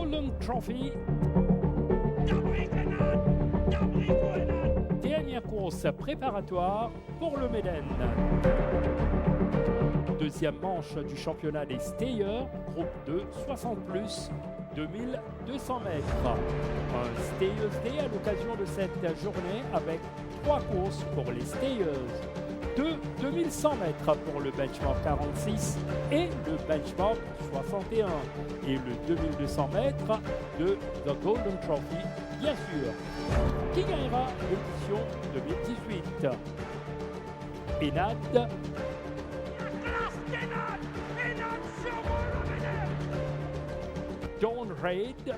Golden Trophy. Dernière course préparatoire pour le Méden. Deuxième manche du championnat des stayers, groupe 2, 60+, 2200 mètres. Un Stayers Day à l'occasion de cette journée avec 3 courses pour les stayers. 2100 mètres pour le benchmark 46 et le benchmark 61. Et le 2200 mètres de The Golden Trophy, bien sûr. Qui gagnera l'édition 2018? Enad. Dawn Raid.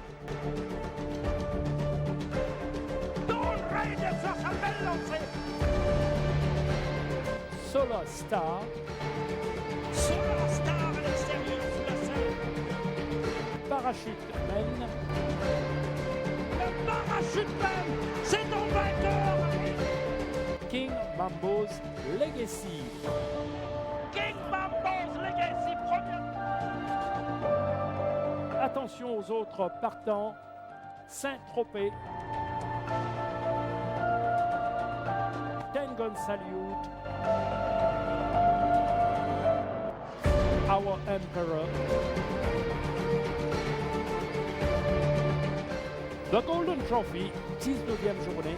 Dawn Raid sur sa belle lancée. Solar Star. Solar Star à l'extérieur sous la selle. Parachute Man. Le Parachute Man, c'est ton vainqueur. King Mambo's Legacy. King Mambo's Legacy, première. Attention aux autres partants. Saint-Tropez. Tengon Salute. Our Emperor. The Golden Trophy, 19e journée.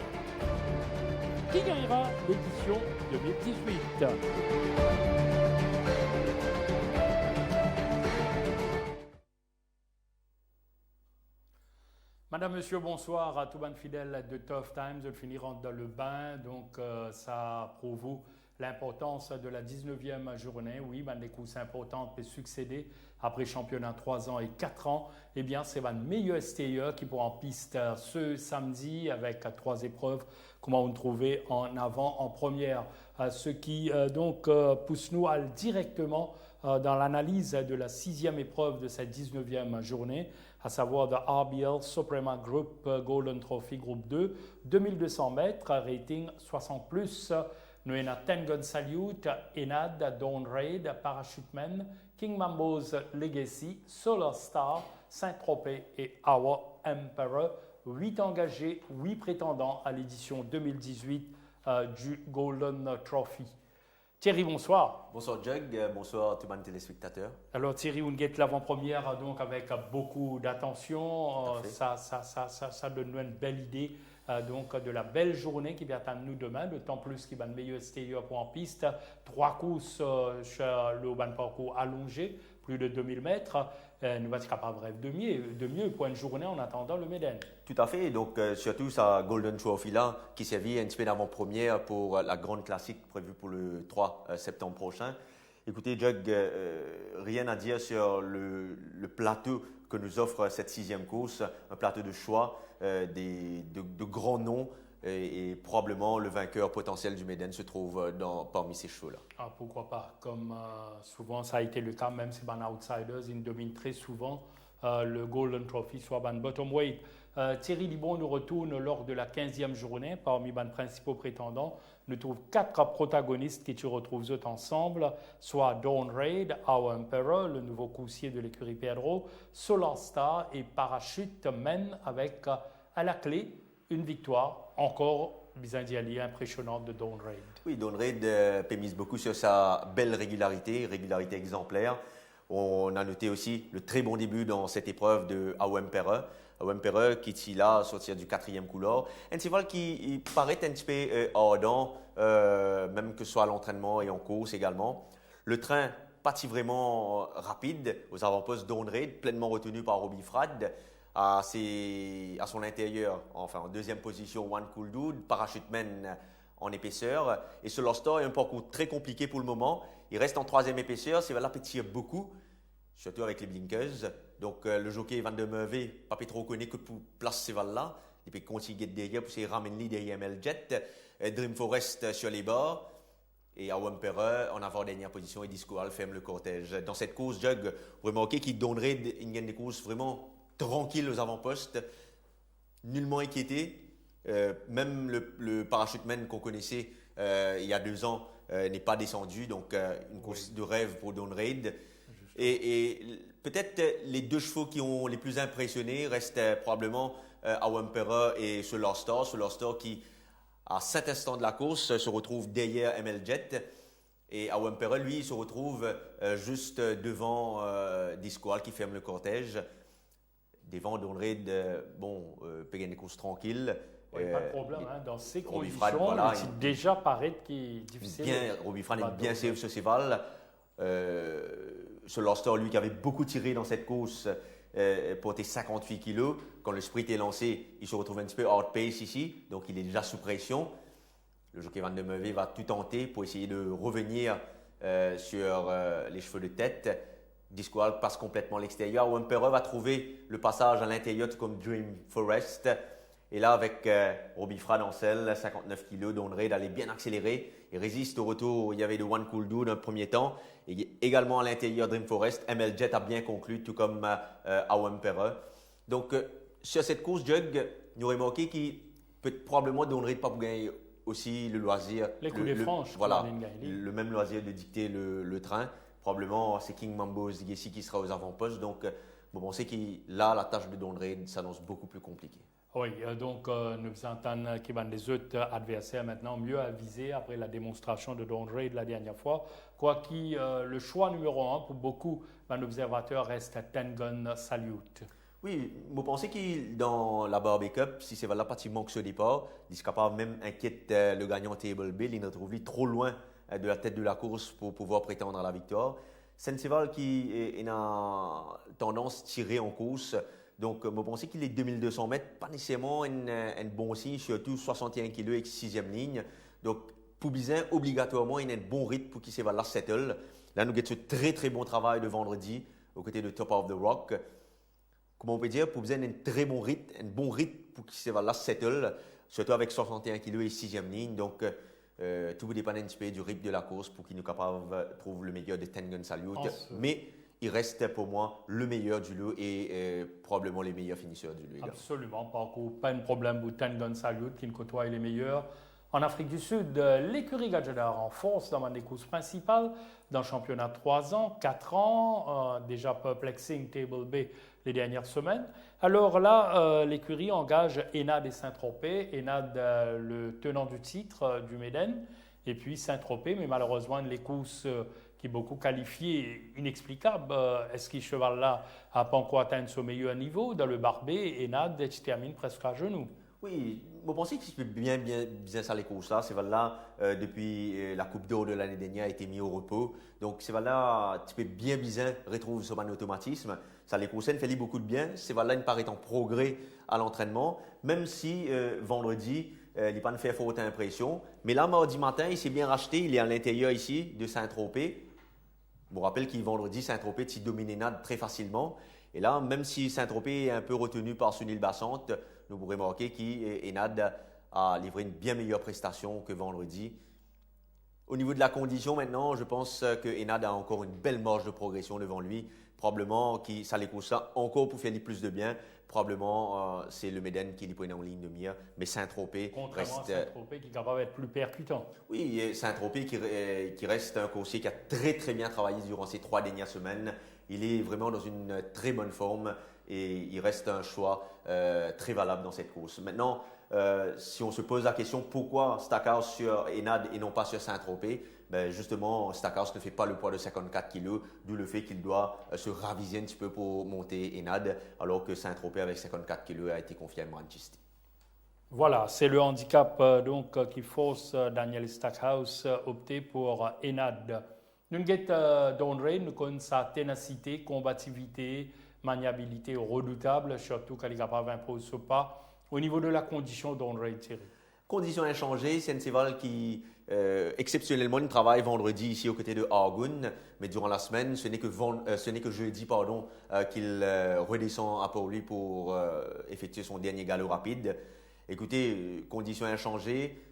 Qui gagnera l'édition 2018? Madame, Monsieur, bonsoir à tout ban fidèle de Tough Times. Je finis rentre dans le bain, donc ça prouve vous l'importance de la 19e journée. Oui, des courses importantes peut succéder après championnat 3 ans et 4 ans. Eh bien, c'est le meilleur stayer qui pourra en piste ce samedi avec 3 épreuves. Comment vous trouver en avant, en première. Ce qui pousse nous à directement dans l'analyse de la 6e épreuve de cette 19e journée, à savoir de RBL Suprema Group Golden Trophy Groupe 2, 2200 mètres, rating 60+. Nous avons Tengon Salute, Enad, Dawn Raid, Parachute Man, King Mambo's Legacy, Solar Star, Saint-Tropez et Our Emperor. 8 engagés, 8 prétendants à l'édition 2018 du Golden Trophy. Thierry, bonsoir. Bonsoir Jug, bonsoir à tous les téléspectateurs. Alors Thierry, on guette l'avant-première donc avec beaucoup d'attention. Ça donne une belle idée donc de la belle journée qui vient attendre nous demain, d'autant plus qu'il va le meilleur stayer pour en piste. 3 courses sur le ban parcours allongé, plus de 2000 mètres. Nous allons être capables de mieux pour une journée en attendant le Méden. Tout à fait, donc surtout sa Golden Trophy là qui servit un petit peu d'avant-première pour la grande classique prévue pour le 3 septembre prochain. Écoutez Jug, rien à dire sur le plateau que nous offre cette 6e course, un plateau de choix, de grands noms et probablement le vainqueur potentiel du Méden se trouve parmi ces chevaux-là. Ah, pourquoi pas, comme souvent ça a été le cas, même si les outsiders, ils dominent très souvent le Golden Trophy, soit ban bottom weight. Thierry Libon nous retourne lors de la 15e journée. Parmi les principaux prétendants, nous trouvons 4 protagonistes qui se retrouvent eux ensemble, soit Dawn Raid, Our Emperor, le nouveau coursier de l'écurie Pedro, Solar Star et Parachute Man avec à la clé une victoire encore byzantienne impressionnante de Dawn Raid. Oui, Dawn Raid mise beaucoup sur sa belle régularité exemplaire. On a noté aussi le très bon début dans cette épreuve de Our Emperor. Our Emperor qui est là, sortir du 4e couloir. Un cheval qui paraît un petit peu ardent, même que ce soit à l'entraînement et en course également. Le train, pas si vraiment rapide, aux avant-postes Dawn Raid, pleinement retenu par Robbie Frad. À son intérieur, enfin en 2e position, One Cool Dude, Parachute Man en épaisseur. Et Solar Star est un parcours très compliqué pour le moment. Il reste en 3e épaisseur, c'est là tire beaucoup, surtout avec les blinkers. Donc le jockey Van der Merwe, pas trop connu que pour placer ces là. Il peut continuer derrière pour se ramener derrière Meljet. Dream Forest sur les bords. Et Our Emperor en avant-dernière position et Disco Al ferme le cortège. Dans cette course, Jug, vous remarquez qu'il donnerait une course vraiment tranquille aux avant-postes, nullement inquiété. Même le Parachuteman qu'on connaissait il y a 2 ans n'est pas descendu. Donc une course de rêve pour Dawn Raid. Et peut-être les deux chevaux qui ont les plus impressionné restent probablement Awempera et Solar Star. Solar Star qui, à cet instant de la course, se retrouve derrière ML Jet. Et Awempera, lui, se retrouve juste devant Disqual qui ferme le cortège. Devant Donred, peut gagner des courses tranquilles. Oui, pas de problème. Dans ces conditions, voilà, c'est déjà paraît qui est difficile. Robbie Fran est bien safe sur ses valles. Solar Star, lui, qui avait beaucoup tiré dans cette course, portait 58 kg. Quand le sprint est lancé, il se retrouve un petit peu hard pace ici, donc il est déjà sous pression. Le jockey Van de Meuvé va tout tenter pour essayer de revenir sur les cheveux de tête. Disqual passe complètement à l'extérieur. Wempereur va trouver le passage à l'intérieur comme Dream Forest. Et là, avec Robbie Fran en selle, 59 kg, Donred allait bien accélérer. Il résiste au retour. Il y avait le One Cool Do d'un premier temps. Et également à l'intérieur Dream Forest, ML Jet a bien conclu, tout comme Wempereur. Donc, sur cette course, Jug, nous aurait manqué qu'il peut probablement Donred pas pour gagner aussi le loisir. Les coups des franches. Voilà, le même loisir de dicter le train. Probablement, c'est King Mambo Zigesi qui sera aux avant-postes. Donc, on sait que là, la tâche de Donred s'annonce beaucoup plus compliquée. Oui, donc nous entendons qu'il y a des autres adversaires maintenant mieux avisés après la démonstration de Donred la dernière fois. Quoi qu'il, le choix numéro 1 pour beaucoup d'observateurs reste Tengun Salute. Oui, vous pensez que dans la Barbie Cup, si c'est là pratiquement que ce départ, il est capable même inquiète le gagnant Table Bill, il ne trouve trop loin de la tête de la course pour pouvoir prétendre à la victoire. Senseval qui a tendance à tirer en course. Donc, je pense qu'il est 2200 mètres, pas nécessairement un bon signe, surtout 61 kg avec 6e ligne. Donc, pour Bizin, obligatoirement, il a un bon rythme pour qu'il se là settle. Là, nous avons ce très très bon travail de vendredi aux côtés de Top of the Rock. Comment on peut dire, pour Bizin, un très bon rythme, pour qu'il se là settle, surtout avec 61 kg et 6e ligne. Donc, tout dépend un petit peu du rythme de la course pour qu'il nous capable de trouver le meilleur de Tengun Salute. Mais il reste pour moi le meilleur du lot et probablement les meilleurs finisseurs du lot. Absolument, pas de problème pour Tengun Salute qui ne côtoie les meilleurs. En Afrique du Sud, l'écurie Gadjadar en force dans les courses principales, dans le championnat 3 ans, 4 ans, déjà perplexing Table B les dernières semaines. Alors là, l'écurie engage Enad et Saint-Tropez. Enad, le tenant du titre du Méden, et puis Saint-Tropez, mais malheureusement, les courses qui est beaucoup qualifiées, inexplicables. Est-ce que ce cheval-là n'a pas encore atteint son meilleur niveau dans le Barbet? Enad, qui termine presque à genoux. Oui, vous pensez qu'il peut bien ça les courses-là. C'est là depuis la Coupe d'Or de l'année dernière a été mis au repos. Donc c'est là tu peux bien retrouver son automatisme. Ça les courses fait beaucoup de bien. C'est là il paraît en progrès à l'entraînement, même si vendredi il n'a pas fait forte impression. Mais là mardi matin il s'est bien racheté. Il est à l'intérieur ici de Saint-Tropez. Je vous rappelle qu'il vendredi Saint-Tropez s'y domine Enad très facilement. Et là même si Saint-Tropez est un peu retenu par Sunil Bassante, nous pourrons remarquer qu'Enad a livré une bien meilleure prestation que vendredi. Au niveau de la condition maintenant, je pense que Enad a encore une belle marge de progression devant lui. Probablement que ça les course encore pour faire plus de bien. Probablement c'est le Méden qui est en ligne de mire. Mais Saint-Tropez contrairement à Saint-Tropez qui est capable d'être plus percutant. Oui, et Saint-Tropez qui reste un coursier qui a très très bien travaillé durant ces 3 dernières semaines. Il est vraiment dans une très bonne forme et il reste un choix très valable dans cette course. Maintenant, si on se pose la question pourquoi Stackhouse sur Enad et non pas sur Saint-Tropez, ben justement, Stackhouse ne fait pas le poids de 54 kg, d'où le fait qu'il doit se raviser un petit peu pour monter Enad, alors que Saint-Tropez avec 54 kg a été confié à Manchester. Voilà, c'est le handicap qui force Daniel Stackhouse opter pour Enad. Nous avons Donred, nous connaissons sa ténacité, combativité, maniabilité redoutable, surtout quand il est capable d'imposer ce pas. Au niveau de la condition Donred, Thierry. Condition inchangée, c'est un cheval qui exceptionnellement il travaille vendredi ici aux côtés de Argun, mais durant la semaine, ce n'est que jeudi qu'il redescend à Pauli pour effectuer son dernier galop rapide. Écoutez, condition inchangée,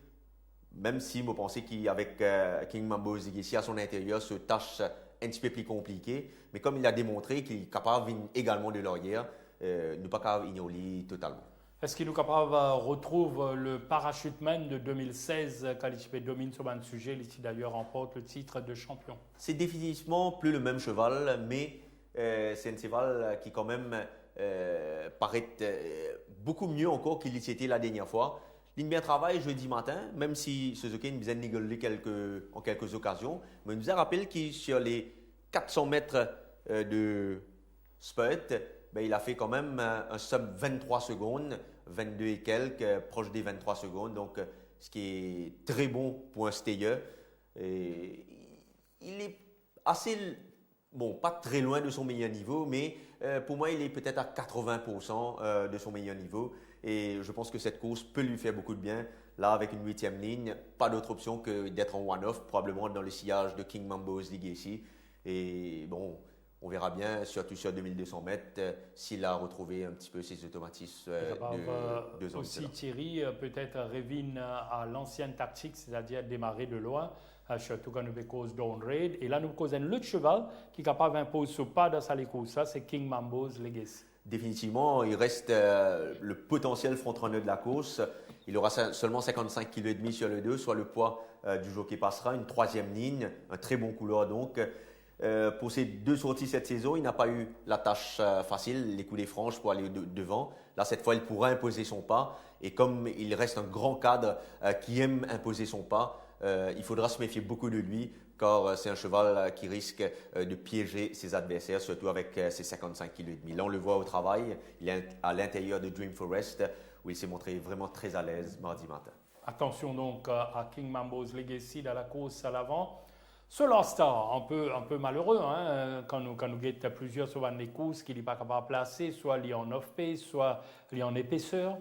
même si vous pensez qu'avec King Mambo Zigesi à son intérieur, ce tâche un petit peu plus compliquée, mais comme il a démontré qu'il est capable également de l'arrière, ne pas capable ignorer totalement. Est-ce qu'il nous capable retrouve le parachuteman de 2016 quand il domine sur un sujet, ici d'ailleurs remporte le titre de champion? C'est définitivement plus le même cheval, mais c'est un cheval qui quand même paraît beaucoup mieux encore qu'il était la dernière fois. Il bien travail jeudi matin, même si Suzuki nous a négligé en quelques occasions, mais il nous a rappelé que sur les 400 mètres de spurt, il a fait quand même un sub 23 secondes, 22 et quelques, proche des 23 secondes, donc ce qui est très bon pour un stayer. Et il est assez, bon, pas très loin de son meilleur niveau, mais pour moi, il est peut-être à 80% de son meilleur niveau. Et je pense que cette course peut lui faire beaucoup de bien. Là, avec une 8e ligne, pas d'autre option que d'être en one-off, probablement dans le sillage de King Mambo's Legacy. Et bon, on verra bien, surtout sur 2200 mètres, s'il a retrouvé un petit peu ses automatismes de 2 ans. Aussi Thierry, peut-être revient à l'ancienne tactique, c'est-à-dire démarrer de loin, surtout quand nous cause down raid. Et là, nous causons un autre cheval qui est capable d'imposer ce pas dans sa course, c'est King Mambo's Legacy. Définitivement, il reste le potentiel front-runner de la course. Il aura seulement 55,5 kg sur le dos, soit le poids du jockey passera. Une 3e ligne, un très bon couleur donc. Pour ses 2 sorties cette saison, il n'a pas eu la tâche facile, les coulées franches pour aller devant. Là, cette fois, il pourra imposer son pas. Et comme il reste un grand cadre qui aime imposer son pas, il faudra se méfier beaucoup de lui, car c'est un cheval qui risque de piéger ses adversaires, surtout avec ses 55,5 kg. Là, on le voit au travail. Il est à l'intérieur de Dream Forest, où il s'est montré vraiment très à l'aise mardi matin. Attention donc à King Mambo's Legacy dans la course à l'avant. Solar Star, un peu malheureux, hein, quand nous guettons plusieurs sur les courses qu'il n'est pas capable de placer, soit il est en off-pace, soit il est en épaisseur.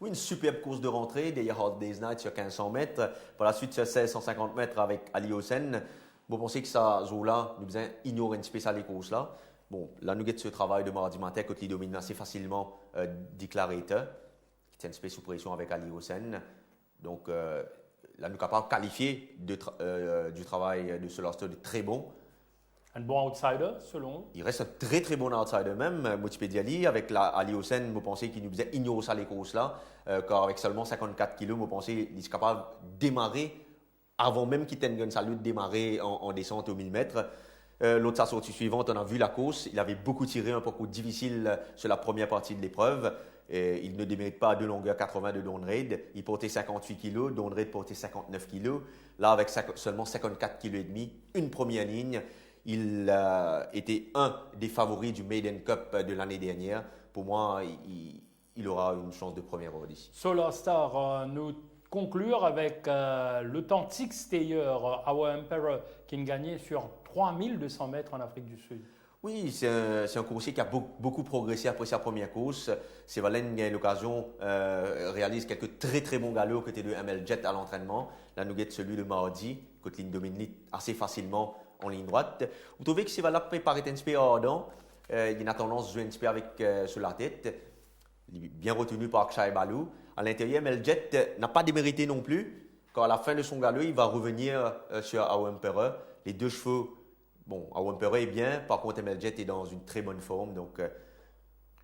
Oui, une superbe course de rentrée, des Hard Day's Night sur 1500 mètres. Par la suite, sur 1650 mètres avec Ali Hossein. Vous pensez que ça, là, nous ignore une spéciale les courses là. Bon, là, nous guettons ce travail de mardi matin, quand il domine assez facilement Declarator, qui tient une spéciale sous pression avec Ali Hossein. Donc, là, nous sommes capables de qualifier du travail de Solar Star de très bon. Un bon outsider, selon vous? Il reste un très très bon outsider même, Moutipediali, avec Ali Hossein, vous pensez qu'il nous faisait ignorer ça les courses là, car avec seulement 54 kg, vous pensez qu'il est capable de démarrer avant même qu'il tienne sa lutte, démarrer en descente au 1000 mètres. L'autre, sa sortie suivante, on a vu la course, il avait beaucoup tiré, un parcours difficile sur la première partie de l'épreuve. Il ne démérite pas à 2 longueurs 80 de down raid. Il portait 58 kg, down raid portait 59 kg. Là, avec seulement 54 kg et demi, une première ligne. Il était un des favoris du Maiden Cup de l'année dernière. Pour moi, il aura une chance de première ordre ici. Solar Star, nous conclure avec l'authentique stayer Our Emperor qui a gagné sur 3200 mètres en Afrique du Sud. Oui, c'est un coursier qui a beaucoup progressé après sa première course. Sévalène a eu l'occasion, réalise quelques très très bons galops aux côtés de ML Jet à l'entraînement. La Nugget, celui de mardi, côté ligne domine assez facilement en ligne droite. Vous trouvez que Sévalène paraît un peu ardent. Il a tendance à jouer un peu avec sur la tête. Il est bien retenu par Akshay Balou. À l'intérieur, ML Jet n'a pas démérité non plus. Car à la fin de son galop, il va revenir sur Our Emperor. Les 2 chevaux. Bon, Our Emperor est bien, par contre, ML Jet est dans une très bonne forme. Donc,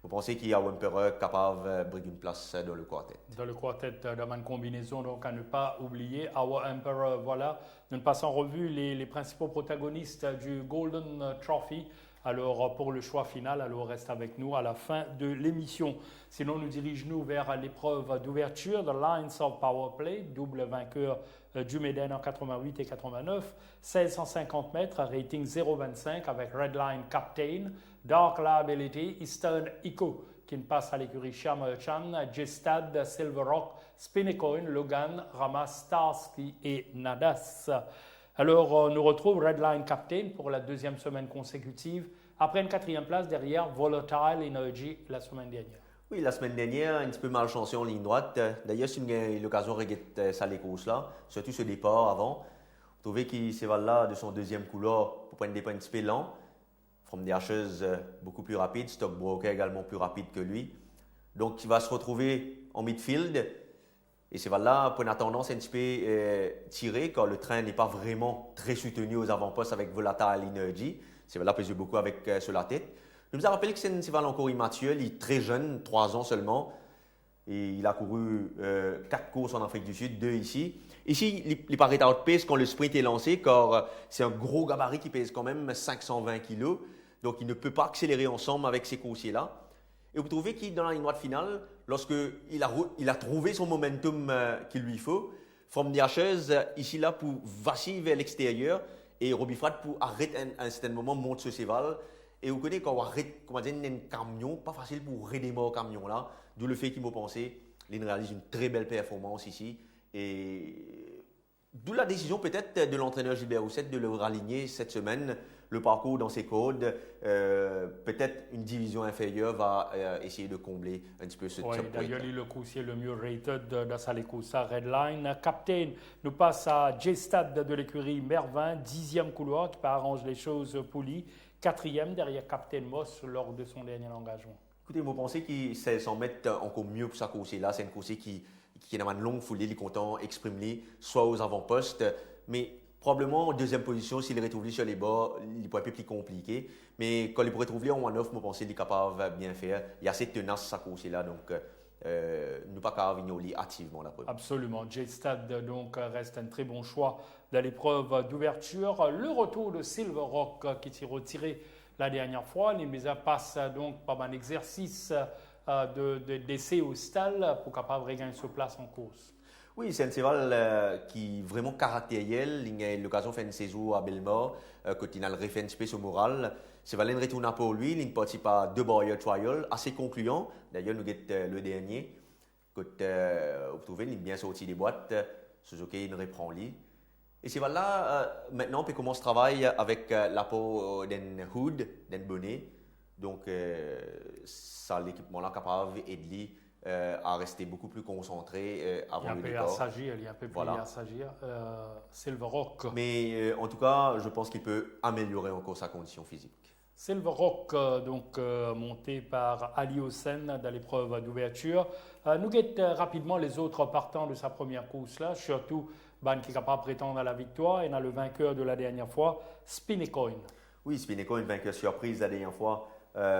vous pensez qu'il y a Our Emperor capable de briguer une place dans le quartet? Dans le quartet, dans une combinaison, donc à ne pas oublier. Our Emperor, voilà. Nous passons en revue les principaux protagonistes du Golden Trophy. Alors, pour le choix final, alors reste avec nous à la fin de l'émission. Sinon, nous dirigeons vers l'épreuve d'ouverture, The Lines of Power Play, double vainqueur du Maiden en 88 et 89, 1650 mètres, rating 0,25 avec Redline Captain, Dark Liability, Eastern Eco qui ne passe à l'écurie Chan, Gestad, Silver Rock, Spinnecoin, Logan, Rama, Starsky et Nadas. Alors, nous retrouve Redline Captain pour la 2e semaine consécutive, après une 4e place derrière Volatile Energy la semaine dernière. Oui, la semaine dernière, un petit peu malchanceux en ligne droite. D'ailleurs, c'est l'occasion de regretter ça les courses là, surtout ce départ avant. Vous trouvez qu'il s'évale là de son 2e couloir pour prendre des points un petit peu lents. From the Ashes, beaucoup plus rapide. Stockbroker également plus rapide que lui. Donc, il va se retrouver en midfield. Et c'est là pour une tendance un petit peu tirée, car le train n'est pas vraiment très soutenu aux avant-postes avec Volatile Energy. C'est là pesé beaucoup avec sur la tête. Je nous ai rappelé que c'est un cheval encore immature, il est très jeune, 3 ans seulement. Et il a couru 4 courses en Afrique du Sud, 2 ici. Ici, il paraît outpace quand le sprint est lancé, car c'est un gros gabarit qui pèse quand même 520 kg. Donc, il ne peut pas accélérer ensemble avec ces coursiers-là. Et vous trouvez qu'il, dans la ligne droite finale, lorsqu'il a trouvé son momentum qu'il lui faut, From the Ashes, ici, là, pour vaciller vers l'extérieur, et Robbie Fratt, pour arrêter à un certain moment, monte ce cheval. Et vous connaissez quand on arrête, comment dire, un camion, pas facile pour redémarrer le camion là. D'où le fait qu'il m'a pensé, il réalise une très belle performance ici. Et d'où la décision peut-être de l'entraîneur Gilbert Roussette de le raligner cette semaine. Le parcours dans ses codes, peut-être une division inférieure va essayer de combler un petit peu ce top weight. D'ailleurs, le coursier le mieux rated de Salekusa Redline. Captain nous passe à J-Stad de l'écurie Mervin, 10e couloir qui peut arranger les choses pour lui. 4e derrière Captain Moss lors de son dernier engagement. Écoutez, vous pensez qu'il sait s'en mettre encore mieux pour sa coursier-là. C'est une coursier qui a une longue foulée, il est content, exprime-les, soit aux avant-postes. Mais probablement en deuxième position, s'il retrouve sur les bas, il pourrait être plus compliqué. Mais quand il pourrait trouver en one-off, je pense qu'il est capable de bien faire. Il y a assez tenace sa coursier-là, donc ne pas qu'à venir activement la preuve. Absolument. J-Stad donc reste un très bon choix dans l'épreuve d'ouverture. Le retour de Silver Rock qui s'est retiré la dernière fois. Les Mésa passent donc par un exercice d'essai au stall pour capable regagner sa place en course. Oui, c'est un cheval qui est vraiment caractériel. Il a eu l'occasion de faire une saison à Belmore, quand il a refait un petit peu son moral. Ce cheval est retourné pour lui. Il participe à 2 barrières trial assez concluants. D'ailleurs, nous avons le dernier. Quand vous trouvez, il est bien sorti des boîtes. Suzuki, il reprend lui. Et ce cheval-là, maintenant, on peut commencer à travailler avec l'apport d'un hood, d'un bonnet. Donc, ça, l'équipement-là capable d'aider à rester beaucoup plus concentré avant le départ. Il y a un peu plus à s'agir. Silver Rock. Mais en tout cas, je pense qu'il peut améliorer encore sa condition physique. Silver Rock, monté par Ali Hossein dans l'épreuve d'ouverture. Nous guettons rapidement les autres partants de sa première course-là, surtout Ban qui est capable de prétendre à la victoire et dans le vainqueur de la dernière fois, Spinnecoin. Oui, Spinnecoin, vainqueur surprise la dernière fois.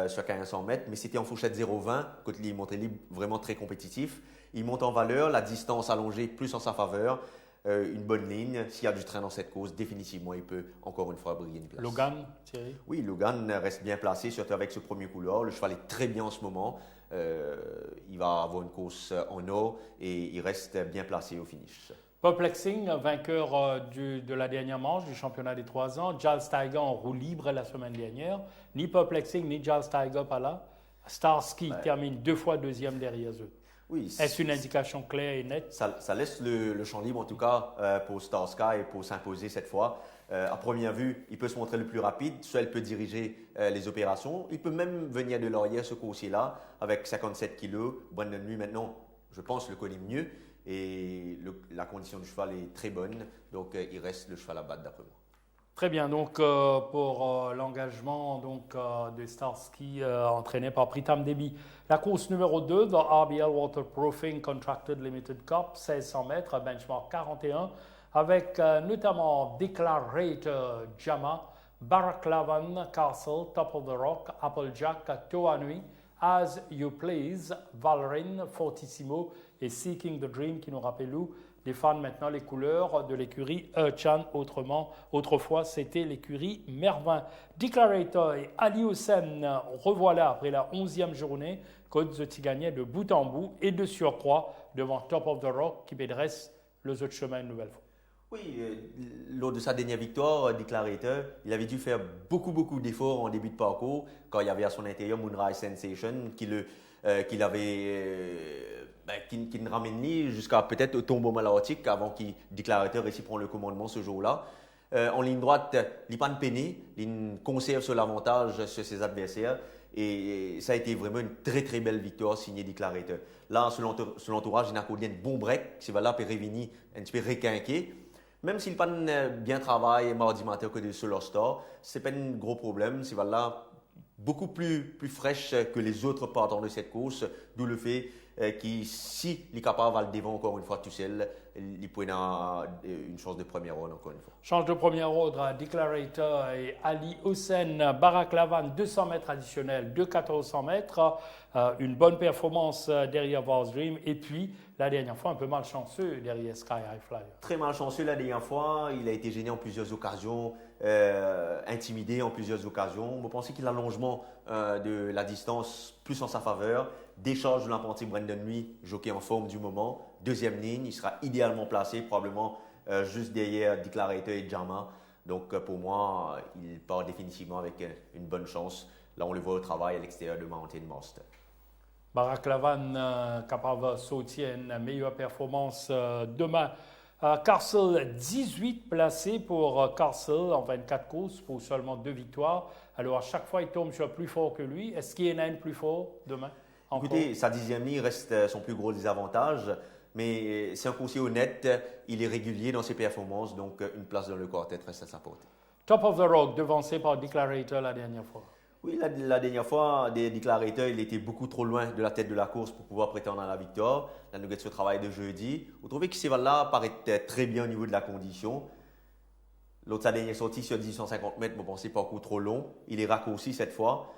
Sur 1500 mètres, mais c'était en fourchette 0,20, quand il montrait vraiment très compétitif. Il monte en valeur, la distance allongée plus en sa faveur, une bonne ligne. S'il y a du train dans cette course, définitivement, il peut encore une fois briller une place. Logan, Thierry? Oui, Logan reste bien placé, surtout avec ce premier couloir. Le cheval est très bien en ce moment. Il va avoir une course en or et il reste bien placé au finish. Perplexing, vainqueur de la dernière manche du championnat des 3 ans. Giles Tiger en roue libre la semaine dernière. Ni Perplexing ni Giles Tiger pas là. Starsky termine 2 fois deuxième derrière eux. Oui, est-ce une indication claire et nette? Ça laisse le champ libre en tout cas pour Starsky pour s'imposer cette fois. À première vue, il peut se montrer le plus rapide, soit il peut diriger les opérations. Il peut même venir de l'arrière ce coursier-là avec 57 kg. Brandon Lui maintenant, je pense, le connaît mieux. Et la condition du cheval est très bonne, donc il reste le cheval à battre d'après moi. Très bien, donc pour l'engagement de Starsky entraîné par Pritam Debi. La course numéro 2 de RBL Waterproofing Contracted Limited Cup, 1600 mètres, benchmark 41, avec notamment Declarator Jama, Baraklavan Castle, Top of the Rock, Applejack, Toanui, As You Please, Valrin, Fortissimo et Seeking the Dream qui nous rappellent défendent maintenant les couleurs de l'écurie Chan. Autrefois, c'était l'écurie Mervin. Declarator et Ali Hossein revoilà après la 11e journée. Côte Zoti gagnait de bout en bout et de surcroît devant Top of the Rock qui bédresse le autres chemin une nouvelle fois. Oui, lors de sa dernière victoire, Declarator, il avait dû faire beaucoup d'efforts en début de parcours quand il y avait à son intérieur Moonrise Sensation qui ne ramène ni jusqu'à peut-être au tombeau malartique avant qu'il Declarator réussit prendre le commandement ce jour-là. En ligne droite, Lipan Penny, il conserve sur l'avantage sur ses adversaires et ça a été vraiment une très belle victoire signée Declarator. Là, sur l'entourage, il a accordé un bon break, c'est là pour Révini un petit peu requinqué. Même s'il n'a pas bien travaillé mardi matin que de Solar Star, ce n'est pas un gros problème. C'est là beaucoup plus fraîche que les autres partants de cette course, d'où le fait qu'il, si il est capable de le devant encore une fois tout seul, il peut avoir une chance de première ronde encore une fois. Change de premier ordre, Declarator et Ali Hossein, Baraklavan, 200 mètres additionnels, 2-1400 mètres. Une bonne performance derrière Vars Dream. Et puis, la dernière fois, un peu malchanceux derrière Sky High Flyer. Très malchanceux la dernière fois. Il a été gêné en plusieurs occasions, intimidé en plusieurs occasions. Vous pensez qu'il a l'allongement de la distance plus en sa faveur. Décharge de l'apprenti Brandon Nui, jockey en forme du moment. Deuxième ligne, il sera idéalement placé, probablement juste derrière Declarator et Jama. Donc pour moi, il part définitivement avec une bonne chance. Là, on le voit au travail à l'extérieur de Mountain Master. Baraklavan capable de sauter une meilleure performance demain. Castle, 18 placés pour Castle en 24 courses pour seulement 2 victoires. Alors à chaque fois, il tombe sur plus fort que lui. Est-ce qu'il y en a une plus fort demain? Écoutez, sa 10e ligne reste son plus gros désavantage, mais c'est un coursier honnête, il est régulier dans ses performances, donc une place dans le quartet reste à sa portée. Top of the Rock, devancé par Declarator la dernière fois. Oui, la dernière fois, Declarator, il était beaucoup trop loin de la tête de la course pour pouvoir prétendre à la victoire. La Nugget sur travail de jeudi. Vous trouvez que ce cheval-là paraît très bien au niveau de la condition. L'autre, sa dernière sortie sur 1850 mètres, vous pensez parcours trop long. Il est raccourci cette fois.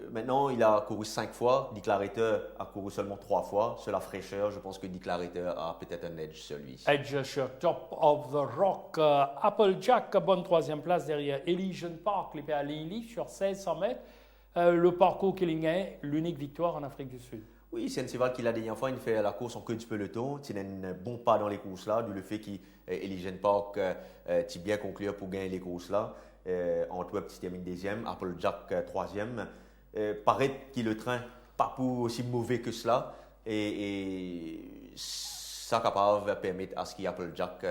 Maintenant, il a couru 5 fois. Declarator a couru seulement 3 fois. Sur la fraîcheur, je pense que Declarator a peut-être un edge sur lui. Edge sur Top of the Rock. Applejack, bonne 3e place derrière Elysian Park, les à Lily sur 1600 mètres. Le parcours Killingham, l'unique victoire en Afrique du Sud. Oui, c'est un cheval qui la dernière fois, il fait la course en queue du peloton. Il a un bon pas dans les courses-là, du le fait qu'Elysian Park est bien conclu pour gagner les courses-là. Antwerp, qui termine 2e, Applejack, 3e. Paraît que le train pas pour aussi mauvais que cela. Et ça capable de permettre à ce qu'Applejack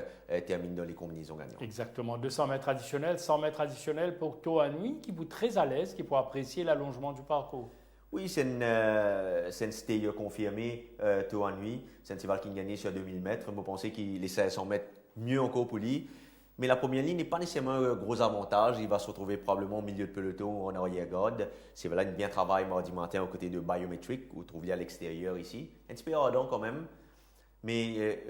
termine dans les combinaisons gagnantes. Exactement. 200 mètres additionnels, 100 mètres additionnels pour Toa Nui, qui vous très à l'aise, qui pourra apprécier l'allongement du parcours. Oui, c'est une stayer confirmé, Toa Nui. C'est un cheval qui a gagné sur 2000 mètres. Vous pensez qu'il est 500 mètres mieux encore pour lui. Mais la première ligne n'est pas nécessairement un gros avantage. Il va se retrouver probablement au milieu de peloton en arrière-garde. C'est là, il bien travail mardi matin aux côtés de Biometric, vous trouvez à l'extérieur ici. Un petit peu ardent quand même. Mais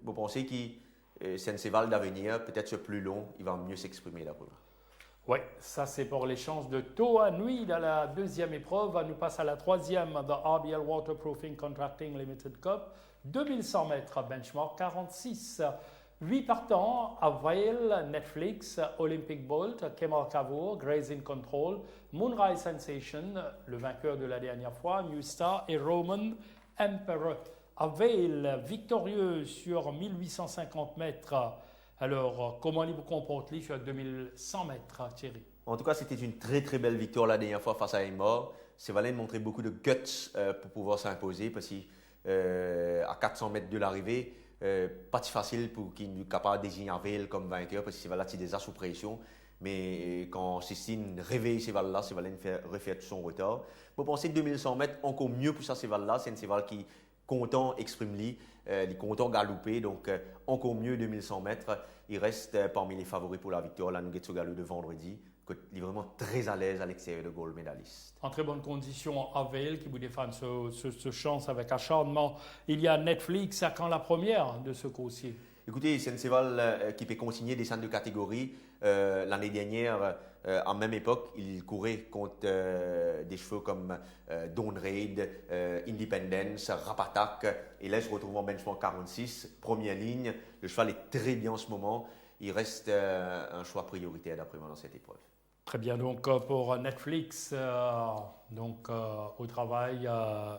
vous pensez que c'est un cheval d'avenir, peut-être sur plus long, il va mieux s'exprimer d'après vous. Oui, ça c'est pour les chances de Toa Nui dans la 2e épreuve. On nous passe à la 3e, The RBL Waterproofing Contracting Limited Cup. 2100 mètres, benchmark 46. 8 partants, Avail, Netflix, Olympic Bolt, Kemal Cavour, Grazing Control, Moonrise Sensation, le vainqueur de la dernière fois, New Star et Roman Emperor. Avail, victorieux sur 1850 mètres. Alors, comment il vous comporte sur 2100 mètres, Thierry? En tout cas, c'était une très très belle victoire la dernière fois face à Aymor. Sévalin montrait beaucoup de guts pour pouvoir s'imposer parce qu'à 400 mètres de l'arrivée, pas si facile pour qu'il soit capable de désigner Avail comme vainqueur parce que Sévalin est déjà sous pression. Mais quand Sistine réveille Sévalin, Sévalin refait tout son retard. Vous pensez 2100 mètres, encore mieux pour ça Sévalin. C'est un Séval qui content exprime-lui, il est content galoper, donc encore mieux 2100 mètres. Il reste parmi les favoris pour la victoire, la Nugget Galop de vendredi. Il est vraiment très à l'aise à l'extérieur de gold medaliste. En très bonne condition, Avail qui vous défend ce chance avec acharnement. Il y a Netflix, à quand la première de ce coursier? Écoutez, c'est un cheval qui peut consigner des centres de catégorie. L'année dernière, à même époque, il courait contre des chevaux comme Dawn Raid, Independence, Rapatak. Et là, il se retrouve en benchmark 46, première ligne. Le cheval est très bien en ce moment. Il reste un choix prioritaire d'après moi dans cette épreuve. Très bien, donc pour Netflix, au travail,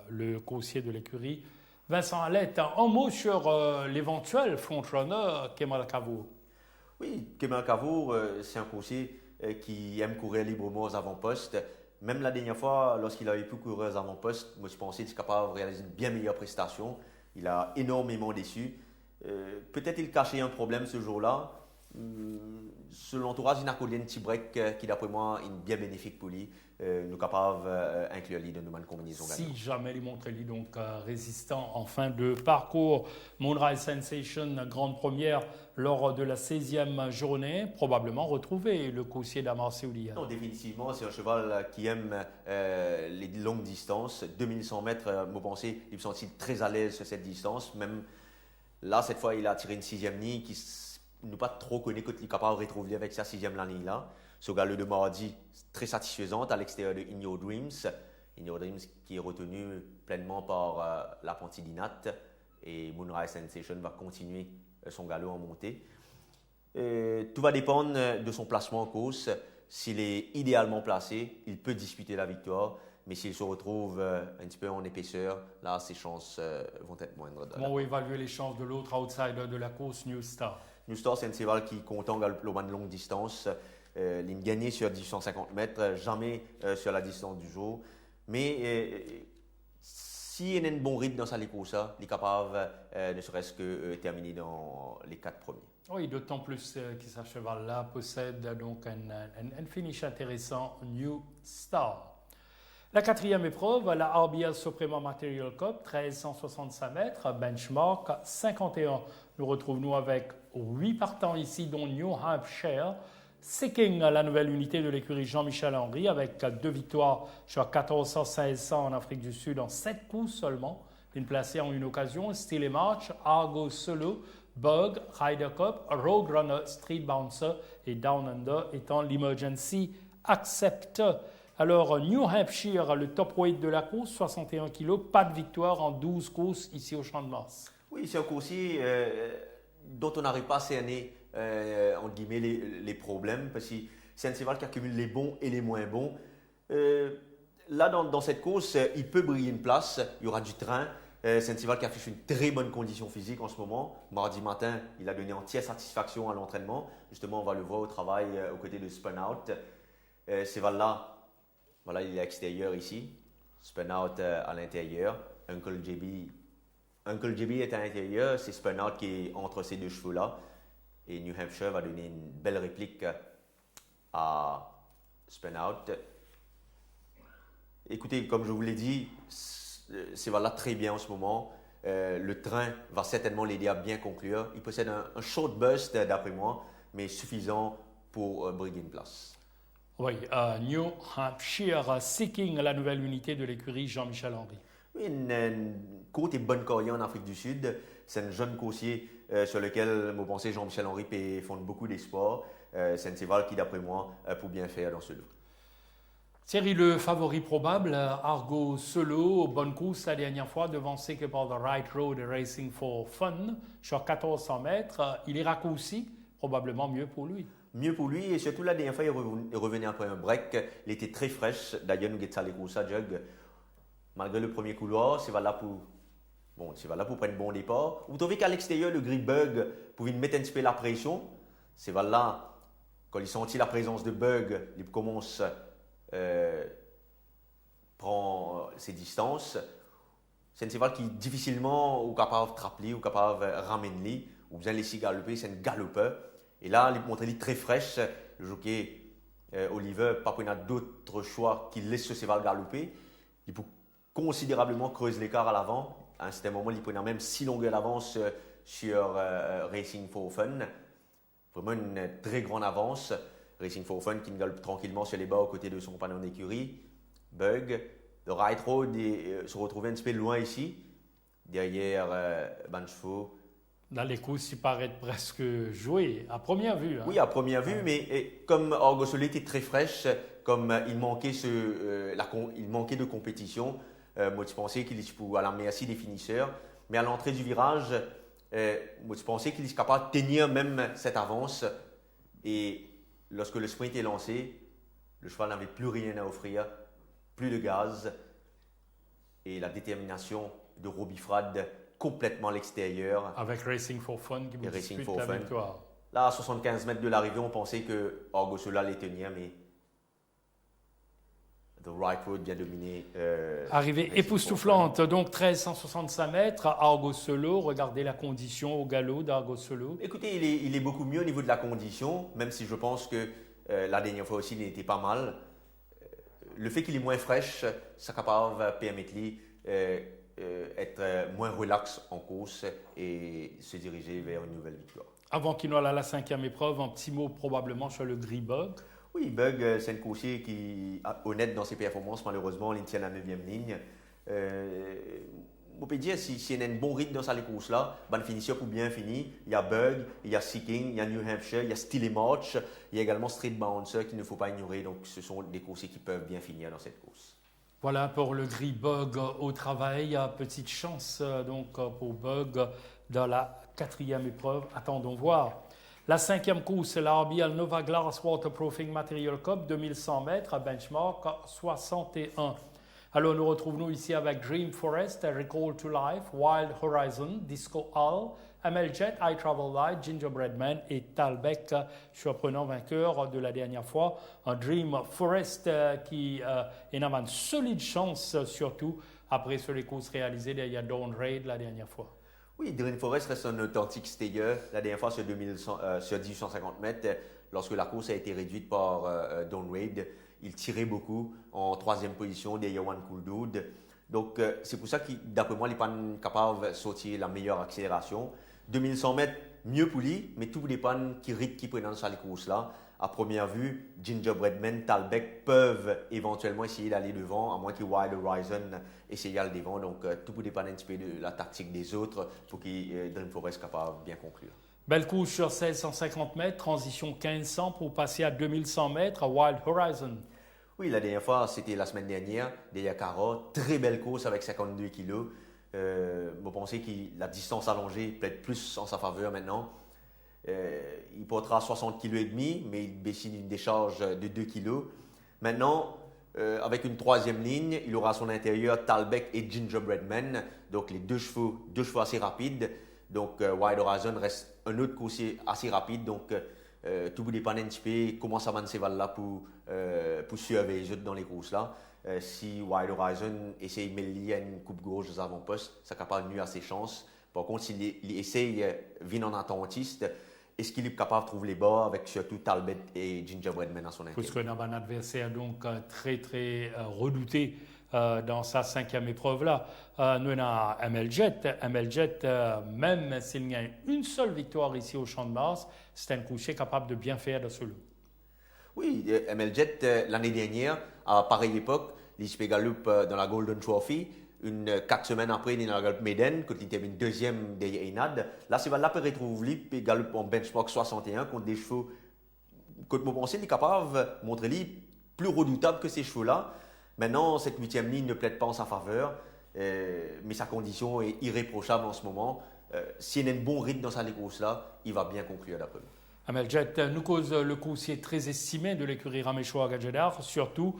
le coursier de l'écurie, Vincent Alette. Un mot sur l'éventuel frontrunner Kemal Cavour. Oui, Kemal Cavour, c'est un coursier qui aime courir librement aux avant-postes. Même la dernière fois, lorsqu'il avait pu courir aux avant-postes, moi je pensais qu'il était capable de réaliser une bien meilleure prestation. Il a énormément déçu. Peut-être il cachait un problème ce jour-là. Selon l'entourage, il a collé un petit break qui, d'après moi, est bien bénéfique pour lui. Nous capables d'inclure lui dans une bonne combinaison. Si jamais il montrait lui donc résistant en fin de parcours. Moonrise Sensation, grande première lors de la 16e journée, probablement retrouver le coursier d'Amar Seoulia. Non, définitivement, c'est un cheval qui aime les longues distances. 2100 mètres, vous pensez, il me semble très à l'aise sur cette distance. Même Là, cette fois, il a tiré une 6e ligne qui nous pas trop connu quand il est capable de retrouver avec sa 6e ligne là. Ce galop de mardi, très satisfaisante à l'extérieur de In Your Dreams. In Your Dreams qui est retenu pleinement par l'apprenti d'Inat. Et Moonrise Sensation va continuer son galop en montée. Tout va dépendre de son placement en course. S'il est idéalement placé, il peut disputer la victoire. Mais s'il se retrouve un petit peu en épaisseur, là, ses chances vont être moindres. Comment évaluer les chances de l'autre outsider de la course, New Star? New Star, c'est un cheval qui compte en galopant de longue distance. Il gagne sur 1850 mètres, jamais sur la distance du jour. Mais s'il y a un bon rythme dans sa course, il est capable ne serait-ce que terminer dans les 4 premiers. Oui, d'autant plus que ce cheval-là possède donc un finish intéressant, New Star. La 4e épreuve, la RBL Suprema Material Cup, 1365 mètres, benchmark 51. Nous retrouvons avec 8 partants ici, dont New Hampshire, Seeking, la nouvelle unité de l'écurie Jean-Michel Henry, avec 2 victoires sur 1400-1600 en Afrique du Sud en 7 coups seulement. Une placée en une occasion, Steel et March, Argo Solo, Bug, Ryder Cup, Road Runner, Street Bouncer et Down Under étant l'Emergency Accept. Alors, New Hampshire, le top weight de la course, 61 kg, pas de victoire en 12 courses ici au Champ de Mars. Oui, c'est un coursier dont on n'arrive pas à cerner entre guillemets, les problèmes, parce que c'est un cheval qui accumule les bons et les moins bons. Là, dans cette course, il peut briller une place, il y aura du train. C'est un cheval qui affiche une très bonne condition physique en ce moment. Mardi matin, il a donné entière satisfaction à l'entraînement. Justement, on va le voir au travail aux côtés de Spun Out. Cheval-là, voilà, il est à l'extérieur ici. Spun Out à l'intérieur. Uncle JB est à l'intérieur. C'est Spun Out qui est entre ces deux chevaux-là. Et New Hampshire va donner une belle réplique à Spun Out. Écoutez, comme je vous l'ai dit, c'est voilà très bien en ce moment. Le train va certainement l'aider à bien conclure. Il possède un short burst d'après moi, mais suffisant pour briguer une place. Oui, New Hampshire Seeking, la nouvelle unité de l'écurie Jean-Michel Henry. Oui, une courte et bonne carrière en Afrique du Sud. C'est un jeune coursier sur lequel, mon pensée, Jean-Michel Henry fonde beaucoup d'espoir. C'est un cheval qui, d'après moi, peut bien faire dans ce lot. Thierry, le favori probable, Argo Solo, bonne course la dernière fois, devancé que par The Right Road et Racing for Fun, sur 1400 mètres. Il est raccourci, probablement mieux pour lui. Mieux pour lui, et surtout la dernière fois, il revenait après un break. Il était très fraîche. D'ailleurs, nous avons les courses à Jug. Malgré le premier couloir, c'est là pour prendre un bon départ. Vous trouvez qu'à l'extérieur, le Grip Bug pouvait mettre un petit peu la pression. C'est là, quand il sentit la présence de Bug, il commence prend ses distances. C'est un cheval qui difficilement est capable de trapper ou capable de ramener, ou bien laisser galoper, c'est un galopeur. Et là, il montre très fraîche. Le jockey Oliver, pas qu'on a d'autres choix qui laisse ce cheval galoper. Il peut considérablement creuser l'écart à l'avant. À un certain moment, il prenait même 6 longueurs d'avance sur Racing for Fun. Vraiment une très grande avance. Racing for Fun qui galope tranquillement sur les bas aux côtés de son compagnon d'écurie. Bug. Le Right Road se retrouvait un petit peu loin ici, derrière Banchefo. Dans les courses, il paraît presque joué, à première vue. Hein. Oui, à première vue, mais comme Argo Solo était très fraîche, comme il manquait de compétition, moi je pensais qu'il était à la merci des finisseurs. Mais à l'entrée du virage, moi je pensais qu'il était capable de tenir même cette avance. Et lorsque le sprint est lancé, le cheval n'avait plus rien à offrir, plus de gaz. Et la détermination de Robbie Frad complètement à l'extérieur. Avec Racing for Fun qui vous dispute la victoire. Là, à 75 mètres de l'arrivée, on pensait que Argo Solo allait tenir, mais The Right Road bien dominé. Arrivée époustouflante, donc 1365 mètres, Argo Solo. Regardez la condition au galop d'Argo Solo. Écoutez, il est beaucoup mieux au niveau de la condition, même si je pense que la dernière fois aussi, il n'était pas mal. Le fait qu'il est moins fraîche, ça capable permettre lui être moins relax en course et se diriger vers une nouvelle victoire. Avant qu'il n'aille à la 5e épreuve, un petit mot probablement sur le Grip Bug. Oui, Bug, c'est un coursier qui est honnête dans ses performances. Malheureusement, il tient la 9e ligne. on peut dire, si y a un bon rythme dans cette course-là, ben, finisseur pour bien finir. Il y a Bug, il y a Seeking, il y a New Hampshire, il y a Steely March, il y a également Street Bouncer qu'il ne faut pas ignorer. Donc, ce sont des coursiers qui peuvent bien finir dans cette course. Voilà pour le gris Bug au travail. Petite chance donc pour Bug dans la 4e épreuve. Attendons voir. La 5e course, c'est la RBL Nova Glass Waterproofing Material Cup, 2100 mètres à benchmark 61. Alors nous retrouvons ici avec Dream Forest, Recall to Life, Wild Horizon, Disco Hall, ML Jet, I Travel Light, Gingerbread Man et Talbec, surprenant vainqueur de la dernière fois. Un Dream Forest qui a une solide chance, surtout après sur les courses réalisées derrière Dawn Raid la dernière fois. Oui, Dream Forest reste un authentique stayer. La dernière fois sur 1850 mètres, lorsque la course a été réduite par Dawn Raid, il tirait beaucoup en 3e position derrière One Cool Dude. Donc, c'est pour ça que, d'après moi, il n'est pas capable de sortir la meilleure accélération. 2100 mètres, mieux pour lui, mais tout dépend qui rythme qui prennent dans cette course-là. À première vue, Gingerbread Man, Talbec peuvent éventuellement essayer d'aller devant, à moins que Wild Horizon essaye d'aller devant. Donc, tout dépend un petit peu de la tactique des autres pour que Dream Forest soit capable de bien conclure. Belle course sur 1650 mètres, transition 1500 pour passer à 2100 mètres à Wild Horizon. Oui, la dernière fois, c'était la semaine dernière, derrière Cara. Très belle course avec 52 kilos. Je pense que la distance allongée peut-être plus en sa faveur maintenant. Il portera 60 kg et demi, mais il bénéficie d'une décharge de 2 kg. Maintenant, avec une 3e ligne, il aura à son intérieur Talbec et Gingerbread Man. Donc, les deux chevaux assez rapides. Donc, Wild Horizon reste un autre coursier assez rapide. Donc, tout dépend un petit peu comment ça va ces là pour surveiller les autres dans les courses-là. Si Wild Horizon essaye de mettre une coupe gauche aux avant-postes, ça capable de nuire à ses chances. Par contre, s'il essaye de venir en attentiste, est-ce qu'il est capable de trouver les bas avec surtout Talbot et Gingerbread Man à son intérieur? Puisque nous avons un adversaire donc très très redouté dans sa 5e épreuve-là. Nous avons ML Jet. ML Jet, même s'il y a une seule victoire ici au Champ de Mars, c'est un coucher capable de bien faire de ce lot. Oui, ML Jet, l'année dernière, à pareille époque, il se Gallup dans la Golden Trophy. 4 semaines après, il est dans la Gallup Maiden, quand il termine 2e derrière Einad. Là, c'est là pour retrouver lui, Gallup en benchmark 61 contre des chevaux. Quand je pense qu'il est capable de montrer lui plus redoutable que ces chevaux-là. Maintenant, cette 8e ligne ne plaide pas en sa faveur, mais sa condition est irréprochable en ce moment. S'il y a un bon rythme dans sa course-là, il va bien conclure d'après moi. Amel Jet nous cause le coursier très estimé de l'écurie Raméchois à Gadjedar, surtout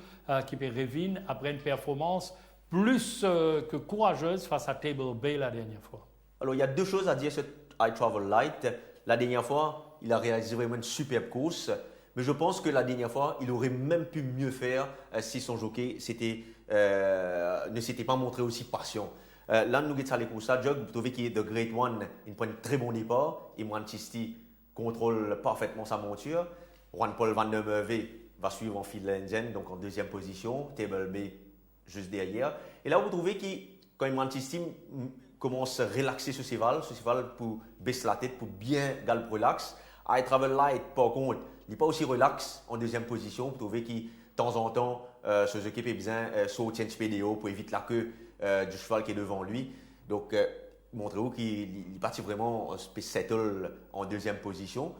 qui peut Revin après une performance plus que courageuse face à Table Bay la dernière fois. Alors, il y a 2 choses à dire sur I Travel Light. La dernière fois, il a réalisé vraiment une superbe course, mais je pense que la dernière fois, il aurait même pu mieux faire si son jockey ne s'était pas montré aussi patient. Là, nous avons les courses-là, vous trouvez qu'il est The Great One, il prend un très bon départ, et Manchester contrôle parfaitement sa monture. Juan Paul Van der Merwe va suivre en fil Lenzen, donc en 2e position. Table B juste derrière. Et là, vous trouvez que quand Manchester commence à relaxer ce cheval pour baisser la tête, pour bien galoper relax. I Travel Light, par contre, il n'est pas aussi relax en 2e position. Vous trouvez que de temps en temps, ce jockey peut bien sauter un petit peu des hauts pour éviter la queue du cheval qui est devant lui. Donc, montrez-vous qu'il est parti vraiment settle en 2e position.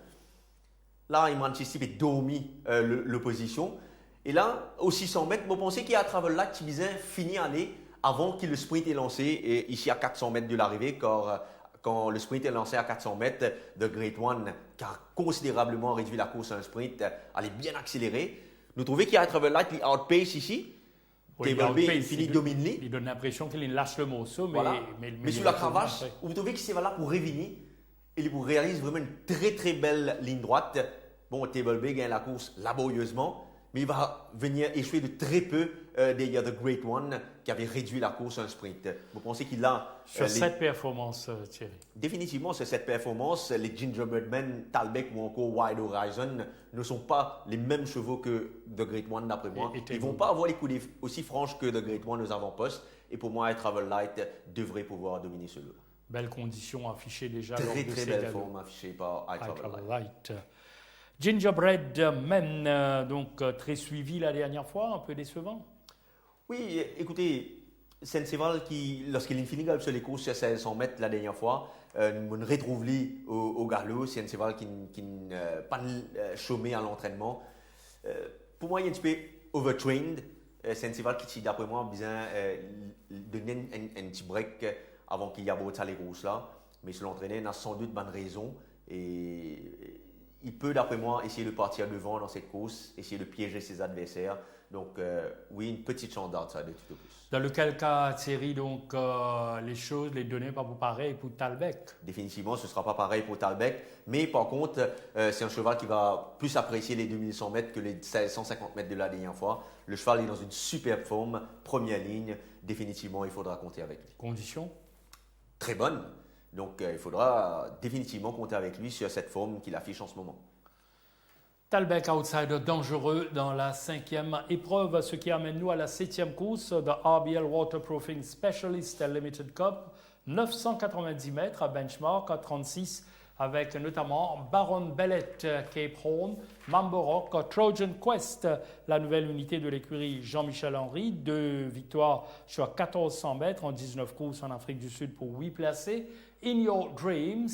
Là, il Manchester a dormi l'opposition. Et là, au 600 mètres, vous pensez qu'il y a un travel là qui visait finir aller avant que le sprint est lancé, et ici à 400 mètres de l'arrivée, car quand le sprint est lancé à 400 mètres, The Great One, qui a considérablement réduit la course à un sprint, allait bien accélérer. Nous trouvons qu'il y a un travel light qui outpace ici. Oui, il finit domine. Il donne l'impression qu'il lâche le morceau, mais sur la cravache, vous trouvez que c'est là pour revenir. Il vous réalise vraiment une très très belle ligne droite. Bon, Table B gagne la course laborieusement, mais il va venir échouer de très peu derrière The Great One qui avait réduit la course à un sprint. Vous pensez qu'il a... Sur cette performance, Thierry? Définitivement, sur cette performance, les Gingerbread Man, Talbec ou encore Wild Horizon ne sont pas les mêmes chevaux que The Great One d'après moi. Ils ne vont pas avoir les coups aussi franches que The Great One aux avant-postes. Et pour moi, I Travel Light devrait pouvoir dominer ce lot. Belle condition affichée déjà. Très très belle forme affichée par I Travel Light. Gingerbread Man, donc très suivi la dernière fois, un peu décevant. Oui, écoutez, Senseval, lorsqu'il est fini sur les courses sur 500 mètres la dernière fois, on retrouve lui au galop. Senseval qui n'a pas chômé à l'entraînement. Pour moi, il est un petit peu overtrained. Senseval qui, d'après moi, a besoin de donner un petit break avant qu'il y ait beau les courses là. Mais sur l'entraîneur, il a sans doute bonne raison. Et il peut, d'après moi, essayer de partir devant dans cette course, essayer de piéger ses adversaires. Donc, oui, une petite chance d'outside de tout au plus. Dans lequel cas, Thierry, donc, les données pas pour pareil pour Talbec? Définitivement, ce ne sera pas pareil pour Talbec. Mais par contre, c'est un cheval qui va plus apprécier les 2100 mètres que les 150 mètres de la dernière fois. Le cheval est dans une superbe forme, première ligne. Définitivement, il faudra compter avec lui. Conditions? Très bonne. Donc, il faudra définitivement compter avec lui sur cette forme qu'il affiche en ce moment. Talbec outsider dangereux dans la 5e épreuve, ce qui amène nous à la 7e course de RBL Waterproofing Specialist Limited Cup, 990 mètres à benchmark à 36, avec notamment Baron Bellet, Cape Horn, Mambo Rock, Trojan Quest, la nouvelle unité de l'écurie Jean-Michel Henry, 2 victoires sur 1400 mètres en 19 courses en Afrique du Sud pour 8 placés, In Your Dreams.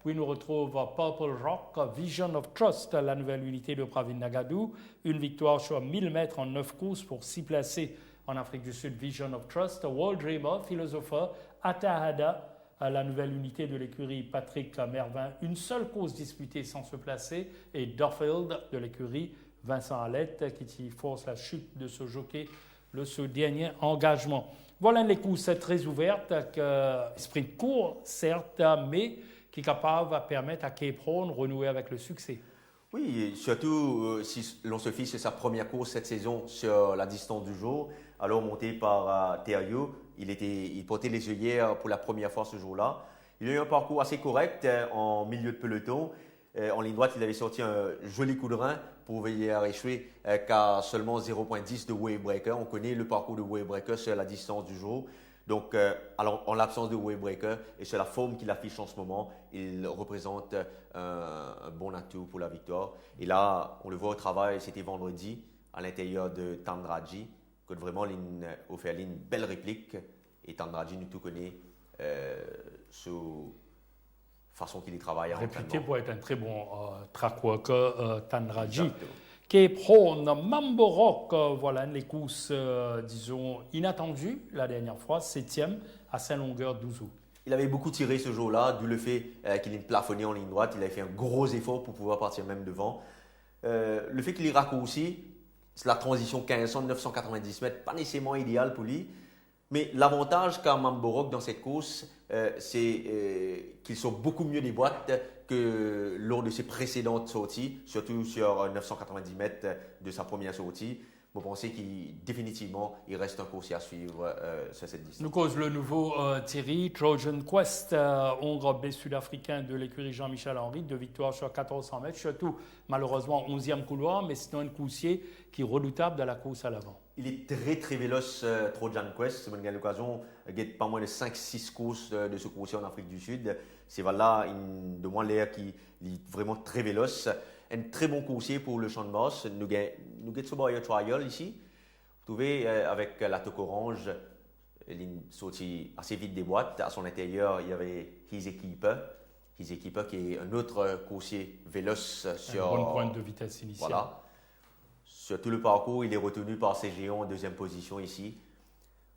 Puis nous retrouve Purple Rock, Vision of Trust, la nouvelle unité de Pravin Nagadou. Une victoire sur 1000 mètres en 9 courses pour 6 placés en Afrique du Sud, Vision of Trust. World Dreamer, Philosopher, Atahada, la nouvelle unité de l'écurie Patrick Mervin. Une seule course disputée sans se placer. Et Duffield de l'écurie Vincent Hallette qui force la chute de ce jockey, ce dernier engagement. Voilà les courses très ouvertes, sprint court certes, mais qui est capable de permettre à Cape Horn de renouer avec le succès. Oui, et surtout si l'on se fie sur sa première course cette saison sur la distance du jour, alors monté par Thériault, il portait les œillères pour la première fois ce jour-là. Il a eu un parcours assez correct en milieu de peloton. En ligne droite, il avait sorti un joli coup de rein pour veiller à échouer qu'à seulement 0,10 de Wavebreaker. On connaît le parcours de Wavebreaker sur la distance du jour. Donc, alors, en l'absence de Wavebreaker et sur la forme qu'il affiche en ce moment, il représente un bon atout pour la victoire. Et là, on le voit au travail, c'était vendredi, à l'intérieur de Tandraji, que vraiment, offert une belle réplique. Et Tandraji, nous tout connaît sous façon qu'il y travaille à réputé pour être un très bon track worker, Tandraji. Exactement. Cape Horn, Mambo Rock, voilà les courses, disons, inattendues la dernière fois, 7e à Saint-Longueur d'Ouzou. Il avait beaucoup tiré ce jour-là, d'où le fait qu'il ait plafonné en ligne droite. Il avait fait un gros effort pour pouvoir partir même devant. Le fait qu'il ait raccourci, c'est la transition 1500-990 mètres, pas nécessairement idéal pour lui. Mais l'avantage qu'a Mambo Rock dans cette course, c'est qu'il sort beaucoup mieux des boîtes que lors de ses précédentes sorties, surtout sur 990 mètres de sa première sortie. Vous pensez qu'il définitivement il reste un coursier à suivre sur cette distance. Nous cause le nouveau Thierry, Trojan Quest, Hongre sud-africain de l'écurie Jean-Michel Henry, 2 victoires sur 1400 mètres, surtout malheureusement 11e couloir, mais c'est un coursier qui est redoutable dans la course à l'avant. Il est très très véloce, Trojan Quest. C'est une l'occasion de pas moins de 5-6 courses de ce coursier en Afrique du Sud. C'est voilà, de moins l'air qui est vraiment très véloce. Un très bon coursier pour le champ de masse. Nous avons un trial ici. Vous trouvez avec la toque orange, il sorti assez vite des boîtes. À son intérieur, il y avait His Keeper. His Keeper qui est un autre coursier véloce sur. Une bonne pointe de vitesse initiale. Voilà. Sur tout le parcours, il est retenu par ses géants en 2e position ici.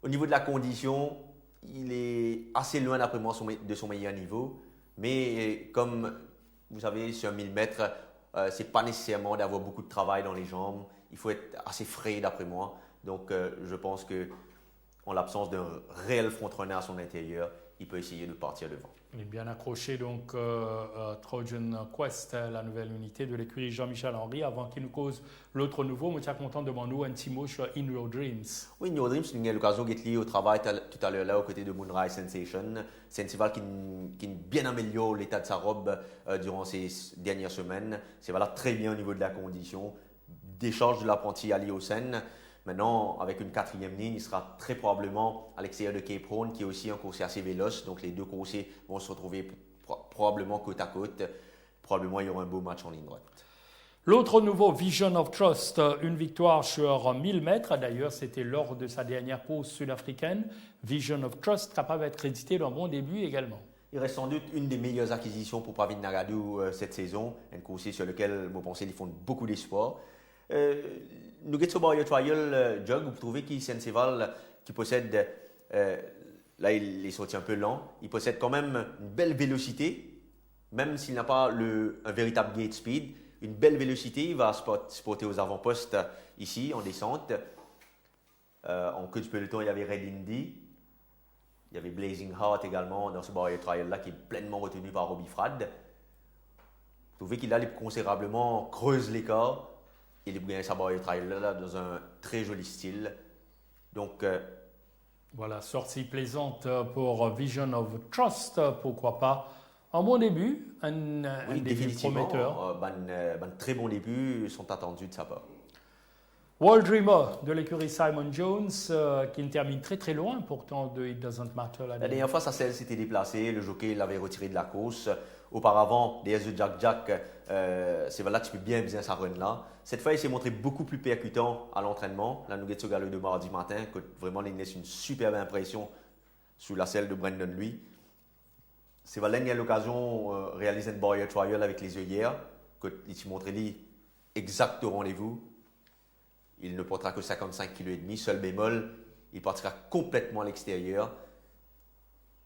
Au niveau de la condition, il est assez loin d'après moi de son meilleur niveau. Mais comme vous savez, sur 1000 mètres, ce n'est pas nécessairement d'avoir beaucoup de travail dans les jambes. Il faut être assez frais d'après moi. Donc je pense qu'en l'absence d'un réel front-runner à son intérieur, il peut essayer de partir devant. Il est bien accroché donc Trojan Quest, la nouvelle unité de l'écurie Jean-Michel Henry, avant qu'il nous cause l'autre nouveau. Je suis content de demander un petit mot sur In Your Dreams. Oui, In Your Dreams, c'est l'occasion d'être lié au travail tout à l'heure là, aux côtés de Moonrise Sensation. C'est un cheval qui bien améliore l'état de sa robe durant ces dernières semaines. C'est voilà, très bien au niveau de la condition. Décharge de l'apprenti Ali Hossein. Maintenant, avec une 4e ligne, il sera très probablement à l'extérieur de Cape Horn, qui est aussi un coursier assez véloce. Donc, les deux coursiers vont se retrouver probablement côte à côte. Probablement, il y aura un beau match en ligne droite. L'autre nouveau, Vision of Trust, une victoire sur 1000 mètres. D'ailleurs, c'était lors de sa dernière course sud-africaine. Vision of Trust, capable d'être crédité d'un bon début également. Il reste sans doute une des meilleures acquisitions pour Pravin Nagadu cette saison. Un coursier sur lequel, vous pensez, ils font beaucoup d'espoir. Nous getons Barrier Trial, Jug, vous trouvez qu'il c'est un cheval qui possède, là il est sorti un peu lent, il possède quand même une belle vélocité, même s'il n'a pas un véritable gate speed. Une belle vélocité, il va spotter aux avant-postes ici en descente. En queue du peloton, il y avait Red Indy. Il y avait Blazing Heart également dans ce Barrier Trial-là qui est pleinement retenu par Robbie Frad. Vous trouvez qu'il a considérablement creuse l'écart et il a gagné sa Barrier Trial-là dans un très joli style. Donc, voilà, sortie plaisante pour Vision of Trust, pourquoi pas. Un bon début, un début prometteur. Un très bon début sont attendus de sa part. World Dreamer de l'écurie Simon Jones, qui termine très très loin pourtant de It Doesn't Matter. La dernière fois, sa selle s'était déplacée, le jockey l'avait retiré de la course. Auparavant, DS de Jack Jack, c'est là que tu peux bien viser sa run là. Cette fois, il s'est montré beaucoup plus percutant à l'entraînement. La Nugget sur Galop de mardi matin, que vraiment, il laisse une superbe impression sous la selle de Brandon Louis. C'est là qu'il a l'occasion de réaliser une Barrier Trial avec les œillères, qu'il s'est montré exact au rendez-vous. Il ne portera que 55,5 kg, seul bémol, il partira complètement à l'extérieur.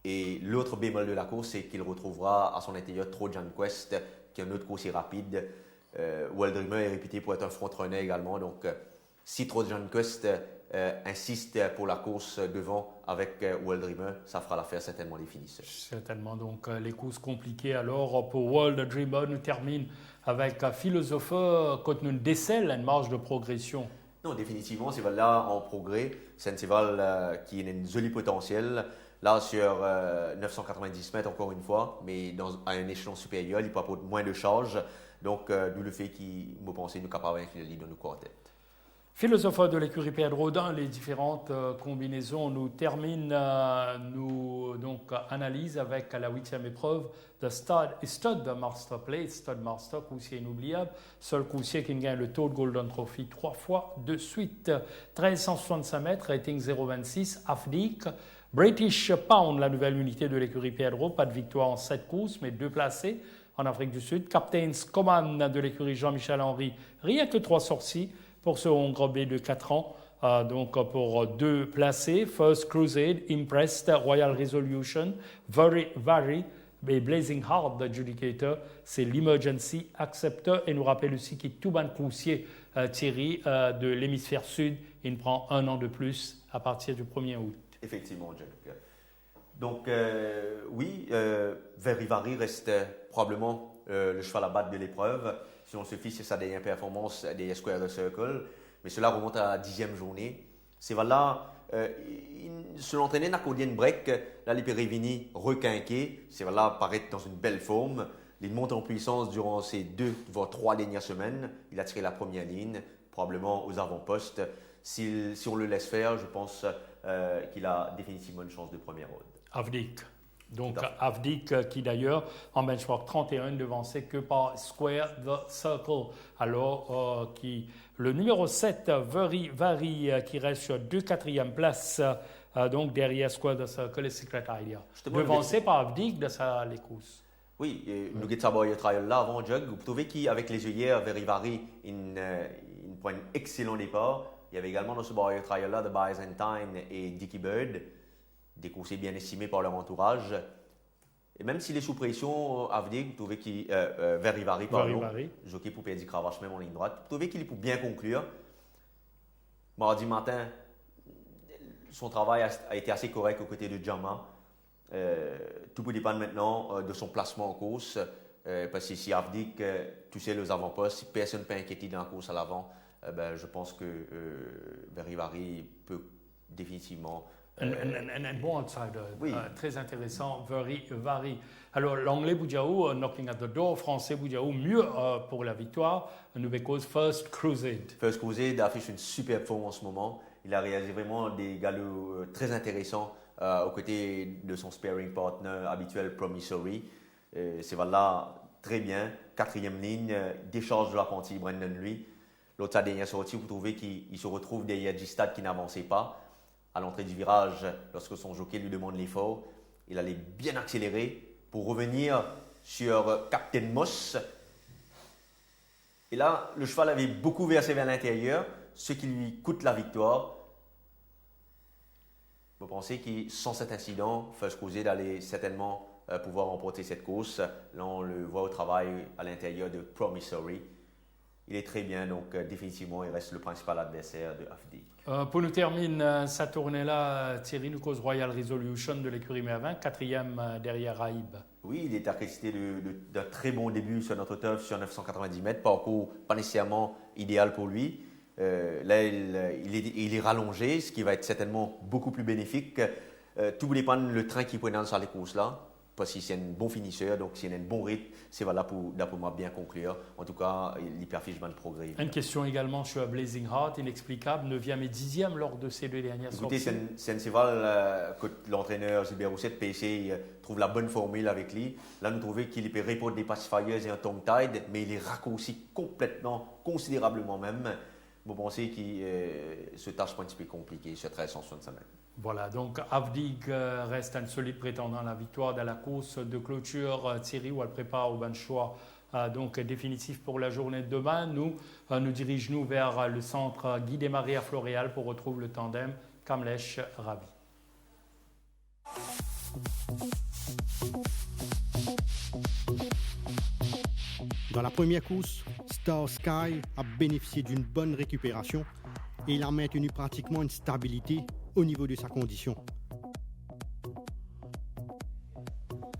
Et l'autre bémol de la course, c'est qu'il retrouvera à son intérieur Trojan Quest, qui est un autre coursier rapide. World Dreamer est réputé pour être un front-runner également. Donc, si Trojan Quest insiste pour la course devant avec World Dreamer, ça fera l'affaire certainement des finisseurs. Certainement. Donc, les courses compliquées alors pour World Dreamer. Nous termine avec Philosopher, quand nous décèle une marge de progression. Non, définitivement, c'est là en progrès. C'est un cheval qui a un joli potentiel. Là, sur 990 mètres, encore une fois, mais à un échelon supérieur, il peut apporter moins de charge. Donc, d'où le fait qu'il me pensait nous capable avec le lead de nos quartets. Philosopher de l'écurie Pedro, dans les différentes combinaisons, nous termine, nous donc analyse avec la 8e épreuve de Stud de Master Plate, Stud Master, coursier inoubliable, seul coursier qui gagne le Toad Golden Trophy 3 fois de suite. 1365 mètres, rating 0,26, Afdik. British Pound, la nouvelle unité de l'écurie Pedro, pas de victoire en 7 courses, mais 2 placés en Afrique du Sud. Captain's Command de l'écurie Jean-Michel Henry, rien que 3 sorties pour ce Hongre B de 4 ans, donc pour 2 placés. First Crusade, Impressed, Royal Resolution, Vary et Blazing Heart d'Adjudicator, c'est l'Emergency Acceptor. Et nous rappelle aussi qu'il est tout ban coursier Thierry de l'hémisphère sud. Il prend 1 an de plus à partir du 1er août. Effectivement, Jack. Donc, oui, Vary reste probablement le cheval à battre de l'épreuve. Si on se fie sur sa dernière performance des Square of Circle, mais cela remonte à la 10e journée. C'est là, se l'entraîner n'a qu'au break, là, les Perivini requinqués, c'est là, paraît dans une belle forme. Il monte en puissance durant ces 2 voire 3 dernières semaines. Il a tiré la première ligne, probablement aux avant-postes. Si on le laisse faire, je pense qu'il a définitivement une chance de première round. Avdik. Donc Avdik qui d'ailleurs en benchmark 31 ne devançait que par Square the Circle. Alors le numéro 7, Vary qui reste sur 2 4e places, donc derrière Square the Circle et Secret Idea. Devancé par Avdik de les courses. Oui, nous avons Barrier Trial là avant Jug. Vous trouvez qu'avec les œillères, Vary, il prend un excellent départ. Il y avait également dans ce Barrier Trial là de Byzantine et Dicky Bird, des coursiers bien estimés par leur entourage. Et même s'il est sous pression, Avdik, vous trouvez qu'il Vary, jockey pour Peddy Cravache même en ligne droite, vous trouvez qu'il est pour bien conclure. Mardi matin, son travail a été assez correct aux côtés de Jama. Tout peut dépendre maintenant de son placement en course. Parce que si Avdik touchait les avant-postes, si personne ne peut inquiéter dans la course à l'avant, je pense que Vary peut définitivement. Un bon outsider, oui. Très intéressant, Vary. Alors, l'anglais Boudjaou, Knocking at the Door, français Boudjaou, mieux pour la victoire, Nubekos First Crusade. First Crusade affiche une superbe forme en ce moment. Il a réalisé vraiment des galops très intéressants aux côtés de son sparring partner habituel, Promissory. C'est là très bien. quatrième ligne, décharge de l'apprenti Brandon Lee. L'autre, sa dernière sortie, vous trouvez qu'il se retrouve derrière Gistad qui n'avançait pas. À l'entrée du virage, lorsque son jockey lui demande l'effort, il allait bien accélérer pour revenir sur Captain Moss. Et là, le cheval avait beaucoup versé vers l'intérieur, ce qui lui coûte la victoire. Vous pensez que sans cet incident, First Crusade allait certainement pouvoir remporter cette course. Là, on le voit au travail à l'intérieur de Promissory. Il est très bien, donc définitivement, il reste le principal adversaire de Afdik. Pour nous terminer sa tournée-là, Thierry nous cause Royal Resolution de l'écurie Mervin, quatrième derrière Raïb. Oui, il est accrédité d'un très bon début sur notre turf sur 990 mètres, parcours pas nécessairement idéal pour lui. Là, il est rallongé, ce qui va être certainement beaucoup plus bénéfique. Tout dépend le train qu'il prend sur les courses-là. Parce que c'est un bon finisseur, donc s'il a un bon rythme, c'est voilà pour moi bien conclure. En tout cas, l'hyperfichement de progrès. Une question également sur Blazing Heart, inexplicable, 9e et 10e lors de ces deux dernières sorties. Écoutez, c'est un cheval que l'entraîneur Gilbert Rousset, PC, trouve la bonne formule avec lui. Là, nous trouvons qu'il peut répondre des pacifiers et un tongue tide, mais il est raccourci complètement, considérablement même. Vous pensez que ce tâche un petit peu compliqué sur 1365 mètres. Voilà, donc Avdig reste un solide prétendant à la victoire dans la course de clôture. Thierry, où elle prépare au bon choix donc définitif pour la journée de demain. Nous dirigeons vers le centre Guy Desmarais à Floréal pour retrouver le tandem Kamlesh-Ravi. Dans la première course, Star Sky a bénéficié d'une bonne récupération et il a maintenu pratiquement une stabilité au niveau de sa condition.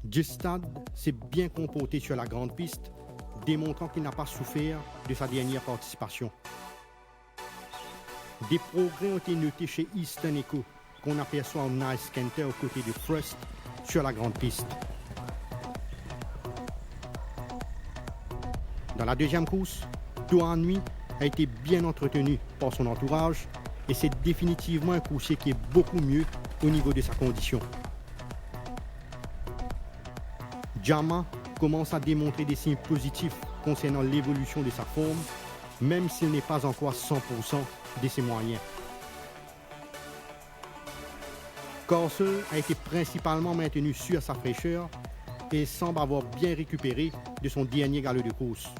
Gistad s'est bien comporté sur la grande piste, démontrant qu'il n'a pas souffert de sa dernière participation. Des progrès ont été notés chez Eastern Echo, qu'on aperçoit en Nice Canter aux côtés de Frost sur la grande piste. Dans la deuxième course, Toa Nui a été bien entretenu par son entourage et c'est définitivement un coursier qui est beaucoup mieux au niveau de sa condition. Jama commence à démontrer des signes positifs concernant l'évolution de sa forme, même s'il n'est pas encore à 100% de ses moyens. Castle a été principalement maintenu sur sa fraîcheur et semble avoir bien récupéré de son dernier galop de course.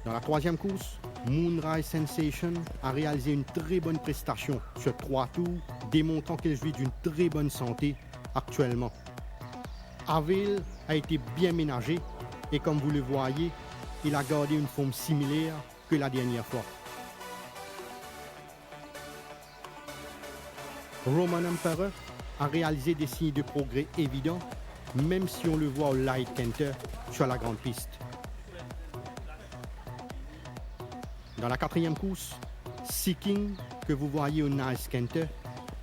Dans la troisième course, Moonrise Sensation a réalisé une très bonne prestation sur 3 tours, démontrant qu'elle jouit d'une très bonne santé actuellement. Avil a été bien ménagé et comme vous le voyez, il a gardé une forme similaire que la dernière fois. Roman Emperor a réalisé des signes de progrès évidents, même si on le voit au Light Canter sur la grande piste. Dans la quatrième course, Seeking, que vous voyez au Nice Canter,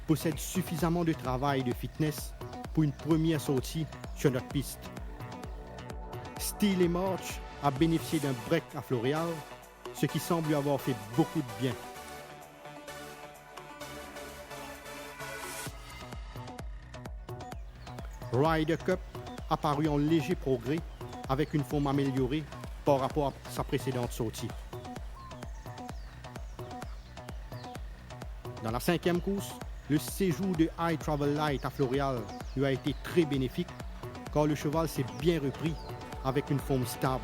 possède suffisamment de travail et de fitness pour une première sortie sur notre piste. Steel et March a bénéficié d'un break à Floréal, ce qui semble lui avoir fait beaucoup de bien. Ryder Cup a paru en léger progrès avec une forme améliorée par rapport à sa précédente sortie. Dans la cinquième course, le séjour de High Travel Light à Floréal lui a été très bénéfique car le cheval s'est bien repris avec une forme stable.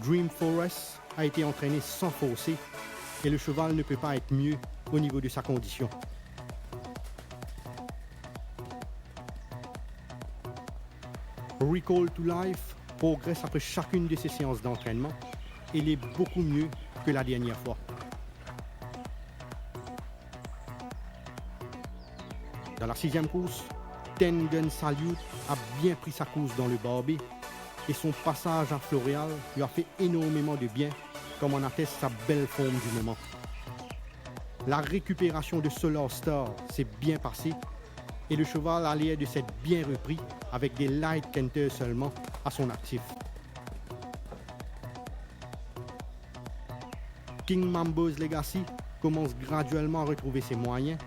Dream Forest a été entraîné sans forcer et le cheval ne peut pas être mieux au niveau de sa condition. Recall to Life progresse après chacune de ses séances d'entraînement et il est beaucoup mieux que la dernière fois. Dans la sixième course, Ten Gun Salute a bien pris sa course dans le barbé et son passage à Floréal lui a fait énormément de bien, comme en atteste sa belle forme du moment. La récupération de Solar Star s'est bien passée et le cheval a l'air de s'être bien repris avec des light canters seulement à son actif. King Mambo's Legacy commence graduellement à retrouver ses moyens,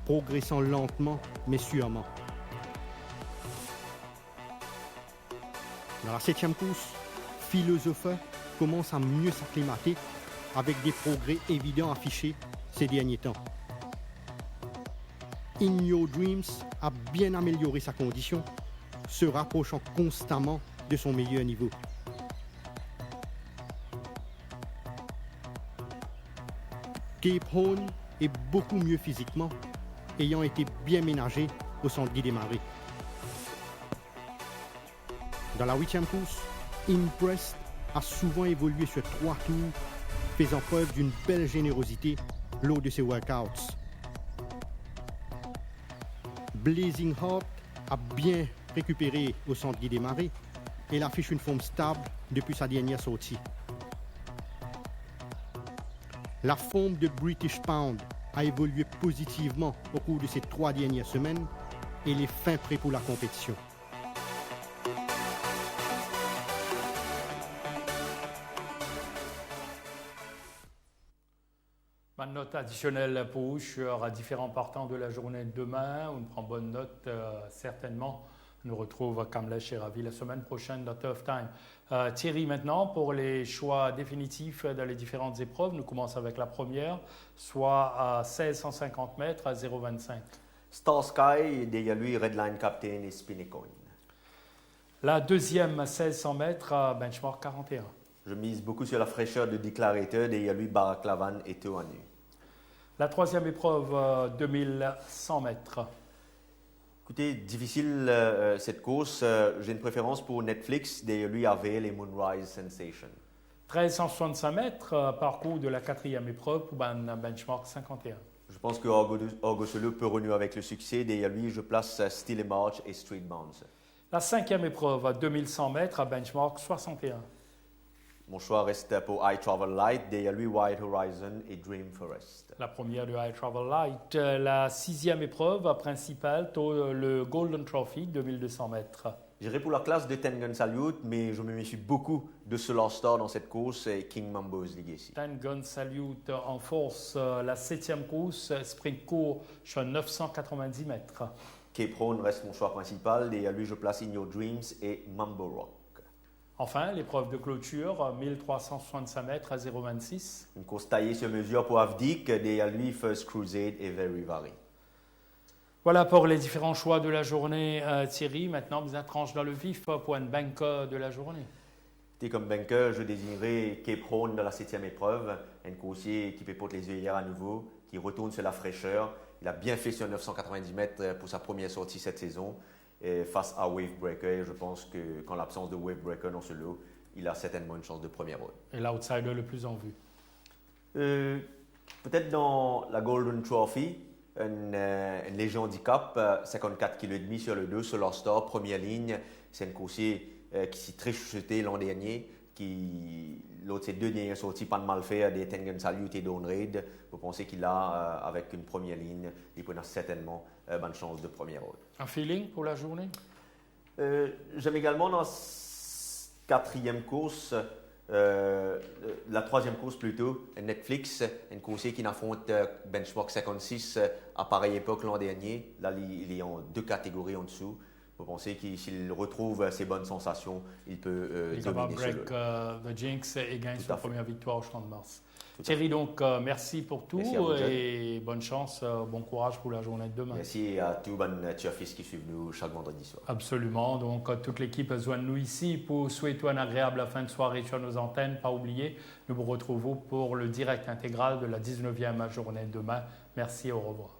progressant lentement mais sûrement. Dans la 7e course, Philosopher commence à mieux s'acclimater avec des progrès évidents affichés ces derniers temps. In Your Dreams a bien amélioré sa condition, se rapprochant constamment de son meilleur niveau. Cape Horn est beaucoup mieux physiquement, ayant été bien ménagé au centre Guy Desmarais. Dans la 8e course, Impressed a souvent évolué sur 3 tours, faisant preuve d'une belle générosité lors de ses workouts. Blazing Heart a bien récupéré au centre Guy Desmarais et il affiche une forme stable depuis sa dernière sortie. La forme de British Pound a évolué positivement au cours de ces 3 dernières semaines et il est fin prêt pour la compétition. Ma note additionnelle pour vous sur différents partants de la journée de demain. On prend bonne note certainement. On nous retrouve Kamlesh et Ravi la semaine prochaine dans Tough Time. Thierry, maintenant, pour les choix définitifs dans les différentes épreuves, nous commençons avec la première, soit à 1650 mètres à 0,25. Star Sky, derrière lui, Redline Captain et Spinnecoin. La deuxième, 1600 mètres à benchmark 41. Je mise beaucoup sur la fraîcheur de Declarator, derrière lui, Baraklavan et Théoanu. La troisième épreuve, 2100 mètres. Écoutez, difficile cette course. J'ai une préférence pour Netflix, derrière lui, Avail et Moonrise Sensation. 1365 mètres, parcours de la quatrième épreuve pour benchmark 51. Je pense que Orgosolo peut renouer avec le succès. Derrière lui, je place Still March et Street Bounce. La cinquième épreuve, 2100 mètres à benchmark 61. Mon choix reste pour I Travel Light, derrière lui Wide Horizon et Dream Forest. La première de I Travel Light. La sixième épreuve principale, le Golden Trophy, 2200 mètres. J'irai pour la classe de Ten Gun Salute, mais je me méfie beaucoup de Solar Star dans cette course et King Mambo's Legacy. Ten Gun Salute en force. La septième course, sprint court, sur 990 mètres. Cape Horn reste mon choix principal, derrière lui je place In Your Dreams et Mambo Rock. Enfin, l'épreuve de clôture, 1365 mètres à 0,26. Une course taillée sur mesure pour Avdik, derrière lui First Crusade et Very Vary. Voilà pour les différents choix de la journée, Thierry. Maintenant, vous tranche dans le vif pour une banque de la journée. Comme banker, je désignerai Cape Horn dans la 7e épreuve, un coursier qui pépote les œillères à nouveau, qui retourne sur la fraîcheur. Il a bien fait sur 990 mètres pour sa première sortie cette saison. Et face à Wavebreaker, je pense que qu'en l'absence de Wavebreaker dans ce lot, il a certainement une chance de premier rôle. Et l'outsider le plus en vue? Peut-être dans la Golden Trophy, une léger handicap, 54,5 kg sur le 2, Solar Star, première ligne. C'est un coursier qui s'est très chuchoté l'an dernier, l'autre, ses 2 dernières sorties, pas de mal fait, des Ten Gun Salute et Dawn Raid. Vous pensez qu'il a, avec une première ligne, il peut avoir certainement bonne chance de premier rôle. Un feeling pour la journée? J'aime également dans la 4e course, la 3e course plutôt, Netflix, un coursier qui affronte benchmark 56 à pareille époque l'an dernier. Là, il est en 2 catégories en dessous. Vous pensez que s'il retrouve ses bonnes sensations, il peut dominer ce lot. The Jinx et gagne sa première victoire au Champ de Mars. Tout Thierry, donc merci pour tout et bonne chance, bon courage pour la journée de demain. Merci à tous les tueurs-fils qui suivent nous chaque vendredi soir. Absolument, donc toute l'équipe joint nous ici pour souhaiter une agréable fin de soirée sur nos antennes. Pas oublier, nous vous retrouvons pour le direct intégral de la 19e journée de demain. Merci et au revoir.